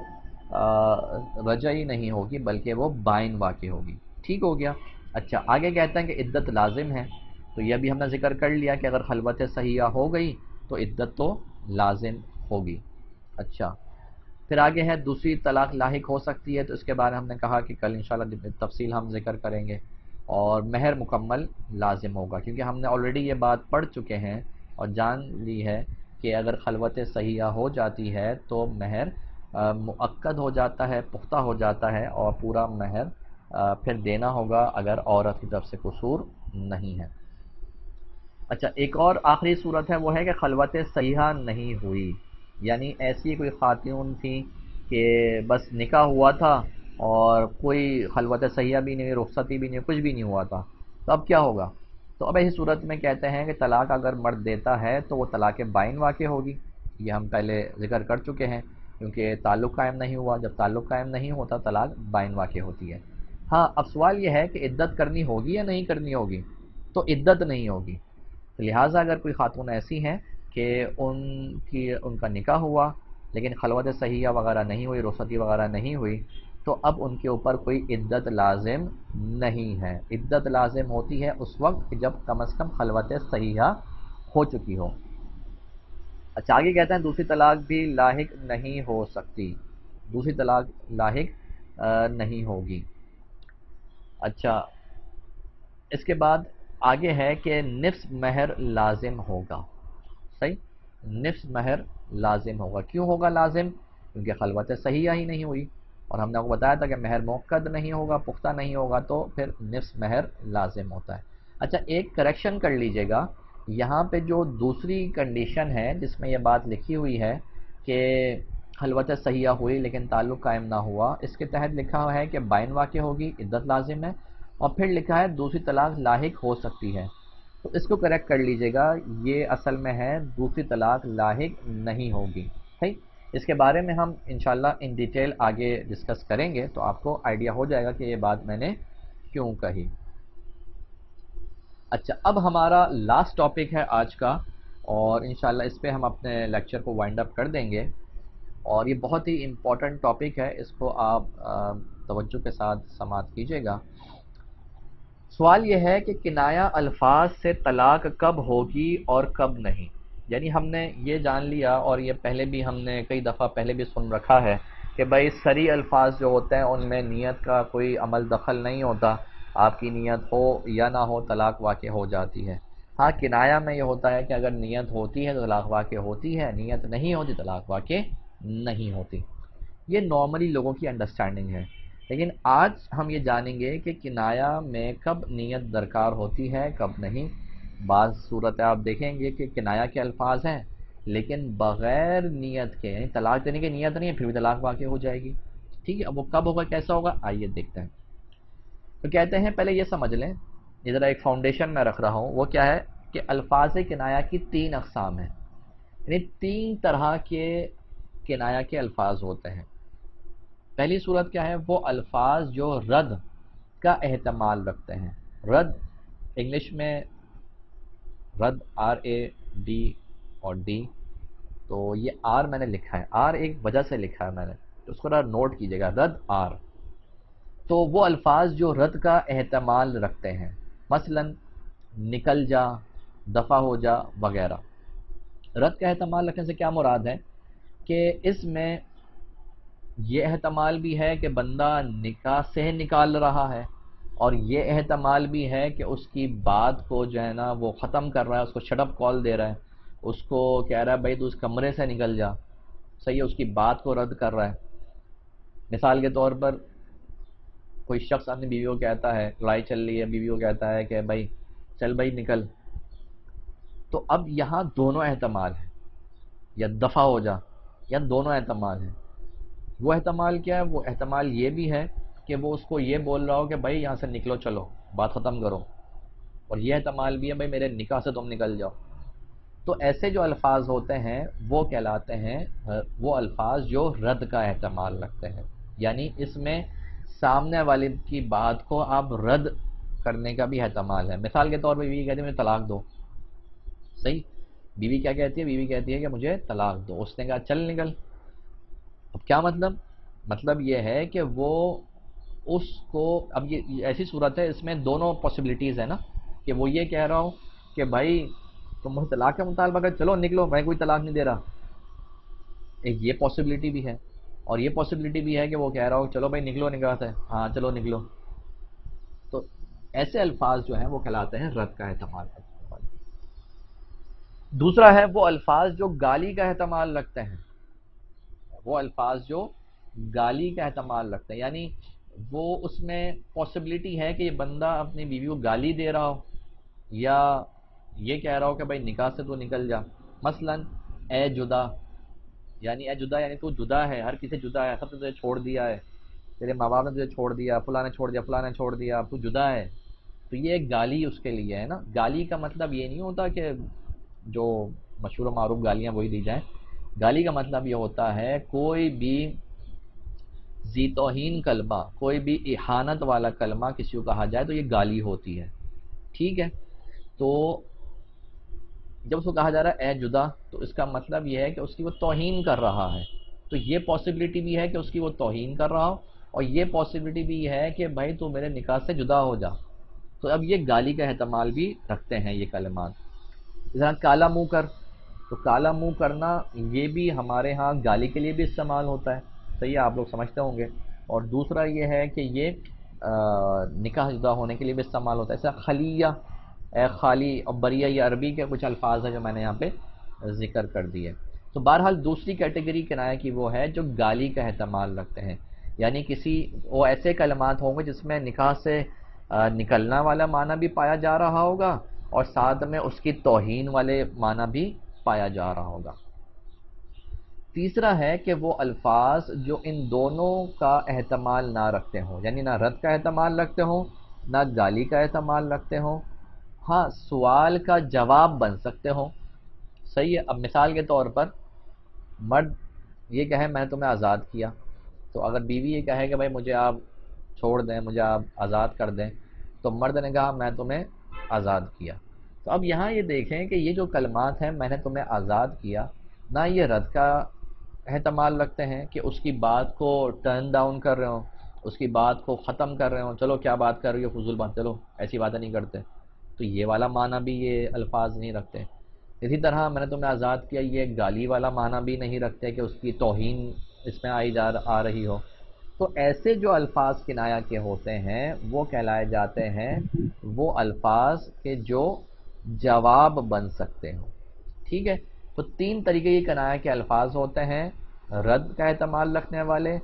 رجعی نہیں ہوگی بلکہ وہ بائن واقع ہوگی۔ ٹھیک ہو گیا؟ اچھا، آگے کہتے ہیں کہ عدت لازم ہے، تو یہ بھی ہم نے ذکر کر لیا کہ اگر خلوت صحیحہ ہو گئی تو عدت تو لازم ہوگی۔ اچھا، پھر آگے ہے دوسری طلاق لاحق ہو سکتی ہے، تو اس کے بارے ہم نے کہا کہ کل انشاءاللہ تفصیل ہم ذکر کریں گے۔ اور مہر مکمل لازم ہوگا، کیونکہ ہم نے آلریڈی یہ بات پڑھ چکے ہیں اور جان لی ہے کہ اگر خلوت صحیحہ ہو جاتی ہے تو مہر مؤکد ہو جاتا ہے، پختہ ہو جاتا ہے، اور پورا مہر پھر دینا ہوگا اگر عورت کی طرف سے قصور نہیں ہے۔ اچھا، ایک اور آخری صورت ہے، وہ ہے کہ خلوت صحیحہ نہیں ہوئی، یعنی ایسی کوئی خاتون تھی کہ بس نکاح ہوا تھا اور کوئی خلوت صحیحہ بھی نہیں، رخصتی بھی نہیں، کچھ بھی نہیں ہوا تھا، تو اب کیا ہوگا؟ تو اب ایسی صورت میں کہتے ہیں کہ طلاق اگر مرد دیتا ہے تو وہ طلاق بائن واقع ہوگی۔ یہ ہم پہلے ذکر کر چکے ہیں، کیونکہ تعلق قائم نہیں ہوا، جب تعلق قائم نہیں ہوتا طلاق بائن واقع ہوتی ہے۔ ہاں، اب سوال یہ ہے کہ عدت کرنی ہوگی یا نہیں کرنی ہوگی؟ تو عدت نہیں ہوگی۔ لہٰذا اگر کوئی خاتون ایسی ہیں کہ ان کا نکاح ہوا لیکن خلوت صحیحہ وغیرہ نہیں ہوئی، رخصتی وغیرہ نہیں ہوئی، تو اب ان کے اوپر کوئی عدت لازم نہیں ہے۔ عدت لازم ہوتی ہے اس وقت کہ جب کم از کم خلوت صحیحہ ہو چکی ہو۔ اچھا، آگے کہتے ہیں دوسری طلاق بھی لاحق نہیں ہو سکتی، دوسری طلاق لاحق نہیں ہوگی۔ اچھا، اس کے بعد آگے ہے کہ نصف مہر لازم ہوگا۔ صحیح، نصف مہر لازم ہوگا۔ کیوں ہوگا لازم؟ کیونکہ خلوت صحیحہ ہی نہیں ہوئی، اور ہم نے آپ کو بتایا تھا کہ مہر موقد نہیں ہوگا، پختہ نہیں ہوگا، تو پھر نصف مہر لازم ہوتا ہے۔ اچھا، ایک کریکشن کر لیجئے گا، یہاں پہ جو دوسری کنڈیشن ہے جس میں یہ بات لکھی ہوئی ہے کہ خلوت صحیحہ ہوئی لیکن تعلق قائم نہ ہوا، اس کے تحت لکھا ہوا ہے کہ بائن واقع ہوگی، عدت لازم ہے، اور پھر لکھا ہے دوسری طلاق لاحق ہو سکتی ہے۔ تو اس کو کریکٹ کر لیجئے گا، یہ اصل میں ہے دوسری طلاق لاحق نہیں ہوگی۔ صحیح، اس کے بارے میں ہم انشاءاللہ ان ڈیٹیل آگے ڈسکس کریں گے تو آپ کو آئیڈیا ہو جائے گا کہ یہ بات میں نے کیوں کہی۔ اچھا، اب ہمارا لاسٹ ٹاپک ہے آج کا، اور انشاءاللہ اس پہ ہم اپنے لیکچر کو وائنڈ اپ کر دیں گے، اور یہ بہت ہی امپورٹنٹ ٹاپک ہے، اس کو آپ توجہ کے ساتھ سماعت کیجئے گا۔ سوال یہ ہے کہ کنایہ الفاظ سے طلاق کب ہوگی اور کب نہیں؟ یعنی ہم نے یہ جان لیا، اور یہ پہلے بھی ہم نے کئی دفعہ پہلے بھی سن رکھا ہے کہ بھائی صریح الفاظ جو ہوتے ہیں ان میں نیت کا کوئی عمل دخل نہیں ہوتا، آپ کی نیت ہو یا نہ ہو طلاق واقع ہو جاتی ہے۔ ہاں، کنایہ میں یہ ہوتا ہے کہ اگر نیت ہوتی ہے تو طلاق واقع ہوتی ہے، نیت نہیں ہوتی طلاق واقع نہیں ہوتی۔ یہ نارملی لوگوں کی انڈرسٹینڈنگ ہے، لیکن آج ہم یہ جانیں گے کہ کنایہ میں کب نیت درکار ہوتی ہے، کب نہیں۔ بعض صورت آپ دیکھیں گے کہ کنایہ کے الفاظ ہیں لیکن بغیر نیت کے، یعنی طلاق دینے کی نیت نہیں ہے پھر بھی طلاق واقع ہو جائے گی. ٹھیک ہے، اب وہ کب ہوگا، کیسا ہوگا، آئیے دیکھتے ہیں. تو کہتے ہیں پہلے یہ سمجھ لیں، یہ ذرا ایک فاؤنڈیشن میں رکھ رہا ہوں، وہ کیا ہے کہ الفاظ کنایہ کی 3 اقسام ہیں. یعنی 3 طرح کے کنایہ کے الفاظ ہوتے ہیں. پہلی صورت کیا ہے، وہ الفاظ جو رد کا احتمال رکھتے ہیں. رد انگلش میں رد RAD اور D، تو یہ آر میں نے لکھا ہے، آر ایک وجہ سے لکھا ہے میں نے، تو اس کو نوٹ کیجئے گا، رد آر. تو وہ الفاظ جو رد کا احتمال رکھتے ہیں، مثلا نکل جا، دفع ہو جا وغیرہ. رد کا احتمال رکھنے سے کیا مراد ہے کہ اس میں یہ احتمال بھی ہے کہ بندہ نکاح سے نکال رہا ہے، اور یہ احتمال بھی ہے کہ اس کی بات کو جو ہے نا وہ ختم کر رہا ہے، اس کو شٹ اپ کال دے رہا ہے، اس کو کہہ رہا ہے بھائی تو اس کمرے سے نکل جا. صحیح ہے، اس کی بات کو رد کر رہا ہے. مثال کے طور پر کوئی شخص اپنی بیوی کو کہتا ہے، لڑائی چل رہی ہے، بیوی کو کہتا ہے کہ بھائی چل بھائی نکل. تو اب یہاں دونوں احتمال ہیں، یا دفع ہو جا، یا دونوں احتمال ہیں. وہ احتمال کیا ہے، وہ احتمال یہ بھی ہے کہ وہ اس کو یہ بول رہا ہو کہ بھائی یہاں سے نکلو، چلو بات ختم کرو. اور یہ احتمال بھی ہے بھائی میرے نکاح سے تم نکل جاؤ. تو ایسے جو الفاظ ہوتے ہیں وہ کہلاتے ہیں وہ الفاظ جو رد کا احتمال رکھتے ہیں. یعنی اس میں سامنے والے کی بات کو آپ رد کرنے کا بھی احتمال ہے. مثال کے طور پہ بیوی کہتی ہے مجھے طلاق دو. صحیح، بیوی کیا کہتی ہے، بیوی کہتی ہے کہ مجھے طلاق دو. اس نے کہا چل نکل. اب کیا مطلب، مطلب یہ ہے کہ وہ اس کو، اب یہ ایسی صورت ہے اس میں دونوں پاسبلٹیز ہیں نا، کہ وہ یہ کہہ رہا ہو کہ بھائی تم مجھے طلاق کا مطالبہ کر، چلو نکلو، میں کوئی طلاق نہیں دے رہا. ایک یہ پاسبلٹی بھی ہے، اور یہ پاسبلٹی بھی ہے کہ وہ کہہ رہا ہو چلو بھائی نکلو نکاح سے، ہاں چلو نکلو. تو ایسے الفاظ جو ہیں وہ کہلاتے ہیں رد کا احتمال رکھنے والے. دوسرا ہے وہ الفاظ جو گالی کا احتمال رکھتے ہیں. وہ الفاظ جو گالی کا احتمال رکھتے ہیں، یعنی وہ اس میں پاسبلٹی ہے کہ یہ بندہ اپنی بیوی کو گالی دے رہا ہو، یا یہ کہہ رہا ہو کہ بھائی نکاح سے تو نکل جا. مثلا اے جدا، یعنی اے جدا یعنی تو جدا ہے، ہر کسی سے جدا ہے، سب نے تجھے چھوڑ دیا ہے، تیرے ماں باپ نے تجھے چھوڑ دیا، فلاں نے چھوڑ دیا، فلاں نے چھوڑ دیا، اب تو جدا ہے. تو یہ ایک گالی اس کے لیے ہے نا. گالی کا مطلب یہ نہیں ہوتا کہ جو مشہور و معروف گالیاں وہی دی جائیں. گالی کا مطلب یہ ہوتا ہے کوئی بھی ذی توہین کلمہ، کوئی بھی احانت والا کلمہ کسی کو کہا جائے تو یہ گالی ہوتی ہے. ٹھیک ہے، تو جب اس کو کہا جا رہا ہے اے جدا، تو اس کا مطلب یہ ہے کہ اس کی وہ توہین کر رہا ہے. تو یہ پاسبلٹی بھی ہے کہ اس کی وہ توہین کر رہا ہو، اور یہ پاسبلٹی بھی ہے کہ بھائی تو میرے نکاح سے جدا ہو جا. تو اب یہ گالی کا احتمال بھی رکھتے ہیں یہ کلمات. اس طرح کالا منہ کر، تو کالا منہ کرنا یہ بھی ہمارے ہاں گالی کے لیے بھی استعمال ہوتا ہے. صحیح ہے، آپ لوگ سمجھتے ہوں گے. اور دوسرا یہ ہے کہ یہ نکاح جدا ہونے کے لیے بھی استعمال ہوتا ہے. ایسا خلیہ، اے خالی، اور بریہ، یہ عربی کے کچھ الفاظ ہیں جو میں نے یہاں پہ ذکر کر دیے. تو بہرحال دوسری کیٹیگری کنایہ کی وہ ہے جو گالی کا احتمال رکھتے ہیں. یعنی کسی وہ ایسے کلمات ہوں گے جس میں نکاح سے نکلنا والا معنی بھی پایا جا رہا ہوگا، اور ساتھ میں اس کی توہین والے معنی بھی پایا جا رہا ہوگا. تیسرا ہے کہ وہ الفاظ جو ان دونوں کا احتمال نہ رکھتے ہوں، یعنی نہ رد کا احتمال رکھتے ہوں، نہ گالی کا احتمال رکھتے ہوں، ہاں سوال کا جواب بن سکتے ہوں. صحیح ہے. اب مثال کے طور پر مرد یہ کہے میں نے تمہیں آزاد کیا، تو اگر بیوی یہ کہے کہ بھائی مجھے آپ چھوڑ دیں، مجھے آپ آزاد کر دیں، تو مرد نے کہا میں تمہیں آزاد کیا. تو اب یہاں یہ دیکھیں کہ یہ جو کلمات ہیں میں نے تمہیں آزاد کیا، نہ یہ رد کا احتمال رکھتے ہیں کہ اس کی بات کو ٹرن ڈاؤن کر رہے ہوں، اس کی بات کو ختم کر رہے ہوں، چلو کیا بات کر رہی ہو فضول بات، چلو ایسی باتیں نہیں کرتے. تو یہ والا معنی بھی یہ الفاظ نہیں رکھتے. اسی طرح میں نے تمہیں آزاد کیا، یہ گالی والا معنی بھی نہیں رکھتے کہ اس کی توہین اس میں آ رہی ہو. تو ایسے جو الفاظ کنایہ کے ہوتے ہیں وہ کہلائے جاتے ہیں وہ الفاظ کے جو جواب بن سکتے ہوں. ٹھیک ہے. تو 3 طریقے کے کنایہ کے الفاظ ہوتے ہیں: رد کا احتمال رکھنے والے،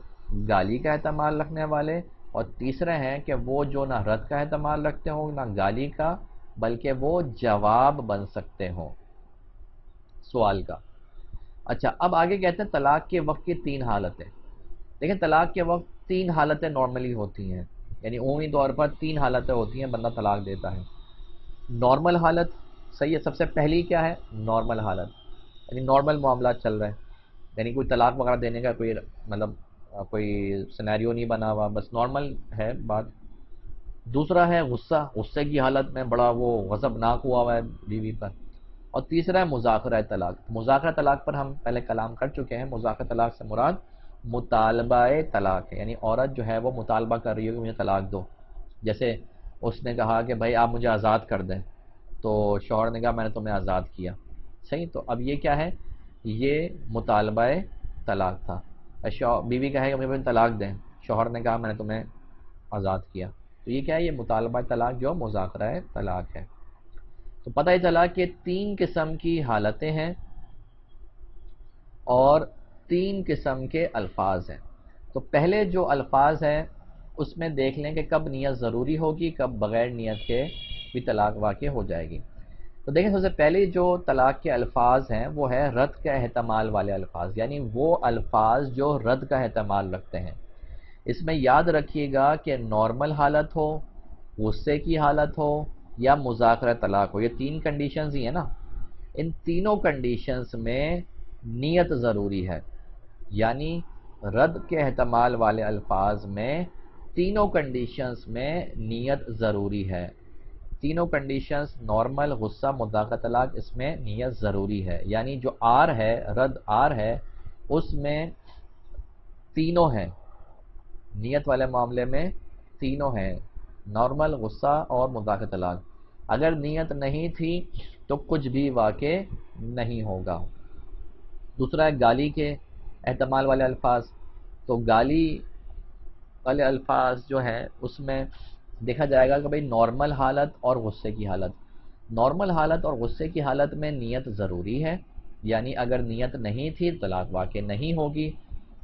گالی کا احتمال رکھنے والے، اور تیسرے ہیں کہ وہ جو نہ رد کا احتمال رکھتے ہوں نہ گالی کا، بلکہ وہ جواب بن سکتے ہوں سوال کا. اچھا اب آگے کہتے ہیں طلاق کے وقت کی 3 حالتیں. دیکھیں طلاق کے وقت 3 حالتیں نارملی ہوتی ہیں، یعنی عمومی طور پر 3 حالتیں ہوتی ہیں بندہ طلاق دیتا ہے. نارمل حالت، صحیح ہے، سب سے پہلی کیا ہے؟ نارمل حالت، یعنی نارمل معاملات چل رہے ہیں، یعنی کوئی طلاق وغیرہ دینے کا کوئی مطلب کوئی سینیریو نہیں بنا ہوا، بس نارمل ہے بات. دوسرا ہے غصہ، غصے کی حالت میں بڑا وہ غضبناک ہوا ہے بیوی پر. اور تیسرا ہے مذاکرہ طلاق. مذاکرہ طلاق پر ہم پہلے کلام کر چکے ہیں. مذاکرہ طلاق سے مراد مطالبہ طلاق ہے، یعنی عورت جو ہے وہ مطالبہ کر رہی ہے کہ مجھے طلاق دو. جیسے اس نے کہا کہ بھائی آپ مجھے آزاد کر دیں، تو شوہر نے کہا میں نے تمہیں آزاد کیا. صحیح، تو اب یہ کیا ہے؟ یہ مطالبہ طلاق تھا. بیوی کہے کہ مجھے طلاق دیں، شوہر نے کہا میں نے تمہیں آزاد کیا، تو یہ کیا ہے؟ یہ مطالبہ طلاق جو مذاکرہ طلاق ہے. تو پتہ ہی چلا کہ 3 قسم کی حالتیں ہیں اور 3 قسم کے الفاظ ہیں. تو پہلے جو الفاظ ہیں اس میں دیکھ لیں کہ کب نیت ضروری ہوگی، کب بغیر نیت کے بھی طلاق واقع ہو جائے گی. تو دیکھیں سب سے پہلے جو طلاق کے الفاظ ہیں وہ ہے رد کا احتمال والے الفاظ، یعنی وہ الفاظ جو رد کا احتمال رکھتے ہیں. اس میں یاد رکھیے گا کہ نارمل حالت ہو، غصے کی حالت ہو یا مذاکرہ طلاق ہو، یہ 3 کنڈیشنز ہی ہیں نا. ان تینوں کنڈیشنز میں نیت ضروری ہے، یعنی رد کے احتمال والے الفاظ میں تینوں کنڈیشنز میں نیت ضروری ہے. تینوں کنڈیشنز نارمل، غصہ، مذاکرہ طلاق، اس میں نیت ضروری ہے. یعنی جو آر ہے، رد آر ہے، اس میں تینوں ہیں. نیت والے معاملے میں تینوں ہیں، نارمل، غصہ اور مذاکرہ طلاق. اگر نیت نہیں تھی تو کچھ بھی واقع نہیں ہوگا. دوسرا ہے گالی کے احتمال والے الفاظ. تو گالی والے الفاظ جو ہیں اس میں دیکھا جائے گا کہ بھئی نارمل حالت اور غصے کی حالت. نارمل حالت اور غصے کی حالت میں نیت ضروری ہے، یعنی اگر نیت نہیں تھی طلاق واقع نہیں ہوگی،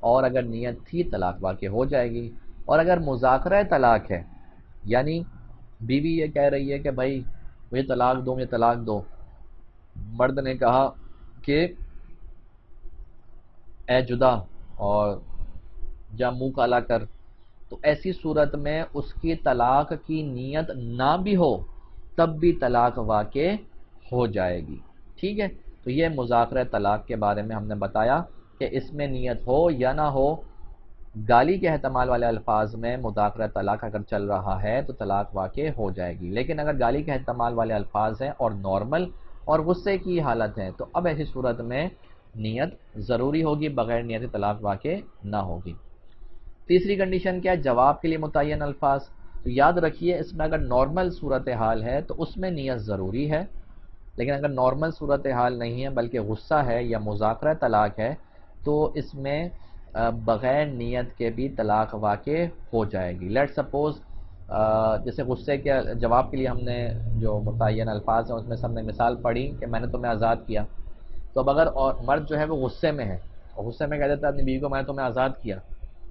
اور اگر نیت تھی طلاق واقع ہو جائے گی. اور اگر مذاکرہ طلاق ہے، یعنی بیوی یہ کہہ رہی ہے کہ بھائی مجھے طلاق دو، مجھے طلاق دو، مرد نے کہا کہ اے جدا اور جا منہ کالا کر، تو ایسی صورت میں اس کی طلاق کی نیت نہ بھی ہو تب بھی طلاق واقع ہو جائے گی. ٹھیک ہے، تو یہ مذاکرہ طلاق کے بارے میں ہم نے بتایا کہ اس میں نیت ہو یا نہ ہو. گالی کے احتمال والے الفاظ میں مذاکرہ طلاق اگر چل رہا ہے تو طلاق واقع ہو جائے گی، لیکن اگر گالی کے احتمال والے الفاظ ہیں اور نارمل اور غصے کی حالت ہے تو اب ایسی صورت میں نیت ضروری ہوگی، بغیر نیت طلاق واقع نہ ہوگی. تیسری کنڈیشن کیا ہے؟ جواب کے لیے متعین الفاظ. تو یاد رکھیے اس میں اگر نارمل صورتحال ہے تو اس میں نیت ضروری ہے، لیکن اگر نارمل صورتحال نہیں ہے بلکہ غصہ ہے یا مذاکرہ طلاق ہے تو اس میں بغیر نیت کے بھی طلاق واقع ہو جائے گی. لیٹ سپوز جیسے غصے کے جواب کے لیے ہم نے جو متعین الفاظ ہیں اس میں سے ہم نے مثال پڑھی کہ میں نے تمہیں آزاد کیا. تو اب اگر مرد جو ہے وہ غصے میں ہے اور غصے میں کہہ دیتا ہے اپنی بیوی کو میں نے تمہیں آزاد کیا،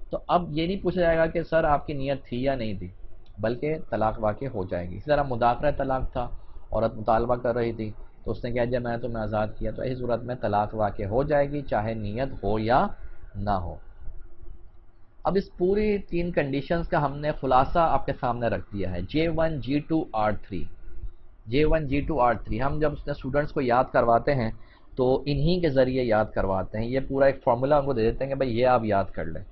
تو اب یہ نہیں پوچھا جائے گا کہ سر آپ کی نیت تھی یا نہیں تھی، بلکہ طلاق واقع ہو جائے گی. اسی طرح مذاکرہ طلاق تھا، عورت مطالبہ کر رہی تھی تو اس نے کہا جب میں نے تمہیں آزاد کیا، تو ایسی صورت میں طلاق واقع ہو جائے گی چاہے نیت ہو یا نہ ہو. اب اس پوری 3 کنڈیشنز کا ہم نے خلاصہ آپ کے سامنے رکھ دیا ہے. J1 G2 R3. J1 G2 R3 ہم جب اسٹوڈنٹس کو یاد کرواتے ہیں تو انہی کے ذریعے یاد کرواتے ہیں. یہ پورا ایک فارمولا ان کو دے دیتے ہیں کہ بھائی یہ آپ یاد کر لیں،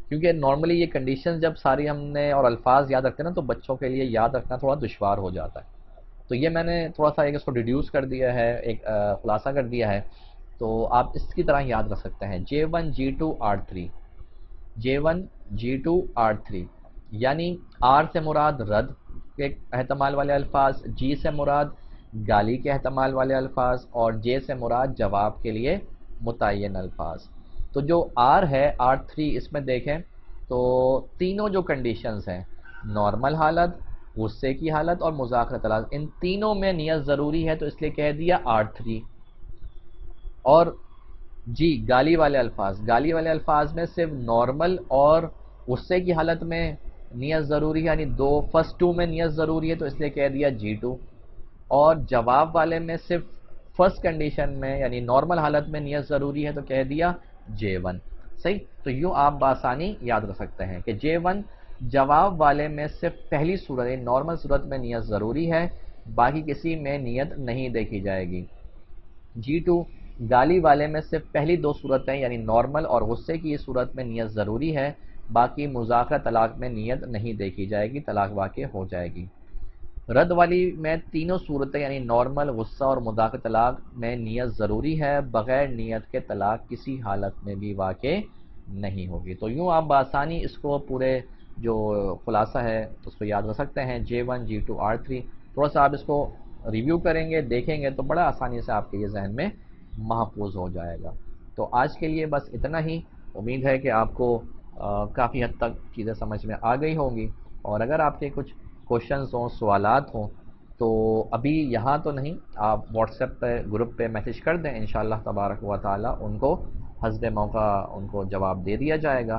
کیونکہ نارملی یہ کنڈیشنز جب ساری ہم نے اور الفاظ یاد رکھتے ہیں نا تو بچوں کے لیے یاد رکھنا تھوڑا دشوار ہو جاتا ہے. تو یہ میں نے تھوڑا سا ایک اس کو ریڈیوس کر دیا ہے، ایک خلاصہ کر دیا ہے، تو آپ اس کی طرح یاد رکھ سکتے ہیں. J1 G2 R3. J1 G2 R3 یعنی R سے مراد رد کے احتمال والے الفاظ، G سے مراد گالی کے احتمال والے الفاظ اور J سے مراد جواب کے لیے متعین الفاظ. تو جو R ہے R3 اس میں دیکھیں تو تینوں جو کنڈیشنز ہیں، نارمل حالت، غصے کی حالت اور مذاکرہ طلاق، ان تینوں میں نیت ضروری ہے تو اس لیے کہہ دیا R3. اور جی گالی والے الفاظ، گالی والے الفاظ میں صرف نارمل اور غصے کی حالت میں نیت ضروری ہے، یعنی فرسٹ 2 میں نیت ضروری ہے تو اس لیے کہہ دیا G2. اور جواب والے میں صرف فرسٹ کنڈیشن میں یعنی نارمل حالت میں نیت ضروری ہے تو کہہ دیا J1. صحیح. تو یوں آپ بآسانی یاد رکھ سکتے ہیں کہ J1 جواب والے میں صرف پہلی صورت یعنی نارمل صورت میں نیت ضروری ہے، باقی کسی میں نیت نہیں دیکھی جائے گی. G2 گالی والے میں صرف پہلی دو صورتیں یعنی نارمل اور غصے کی صورت میں نیت ضروری ہے، باقی مذاکرہ طلاق میں نیت نہیں دیکھی جائے گی، طلاق واقع ہو جائے گی. رد والی میں تینوں صورتیں یعنی نارمل، غصہ اور مذاکرہ طلاق میں نیت ضروری ہے، بغیر نیت کے طلاق کسی حالت میں بھی واقع نہیں ہوگی. تو یوں آپ بآسانی اس کو پورے جو خلاصہ ہے اس کو یاد رکھ سکتے ہیں. J1 G2 R3 تھوڑا سا آپ اس کو ریویو کریں گے، دیکھیں گے تو بڑا آسانی سے آپ کے یہ ذہن میں محفوظ ہو جائے گا. تو آج کے لیے بس اتنا ہی. امید ہے کہ آپ کو کافی حد تک چیزیں سمجھ میں آ گئی ہوں گی، اور اگر آپ کے کچھ کوشچنز ہوں، سوالات ہوں تو ابھی یہاں تو نہیں، آپ واٹس ایپ پہ گروپ پہ میسج کر دیں، انشاءاللہ تبارک و تعالی ان کو حسب موقع ان کو جواب دے دیا جائے گا.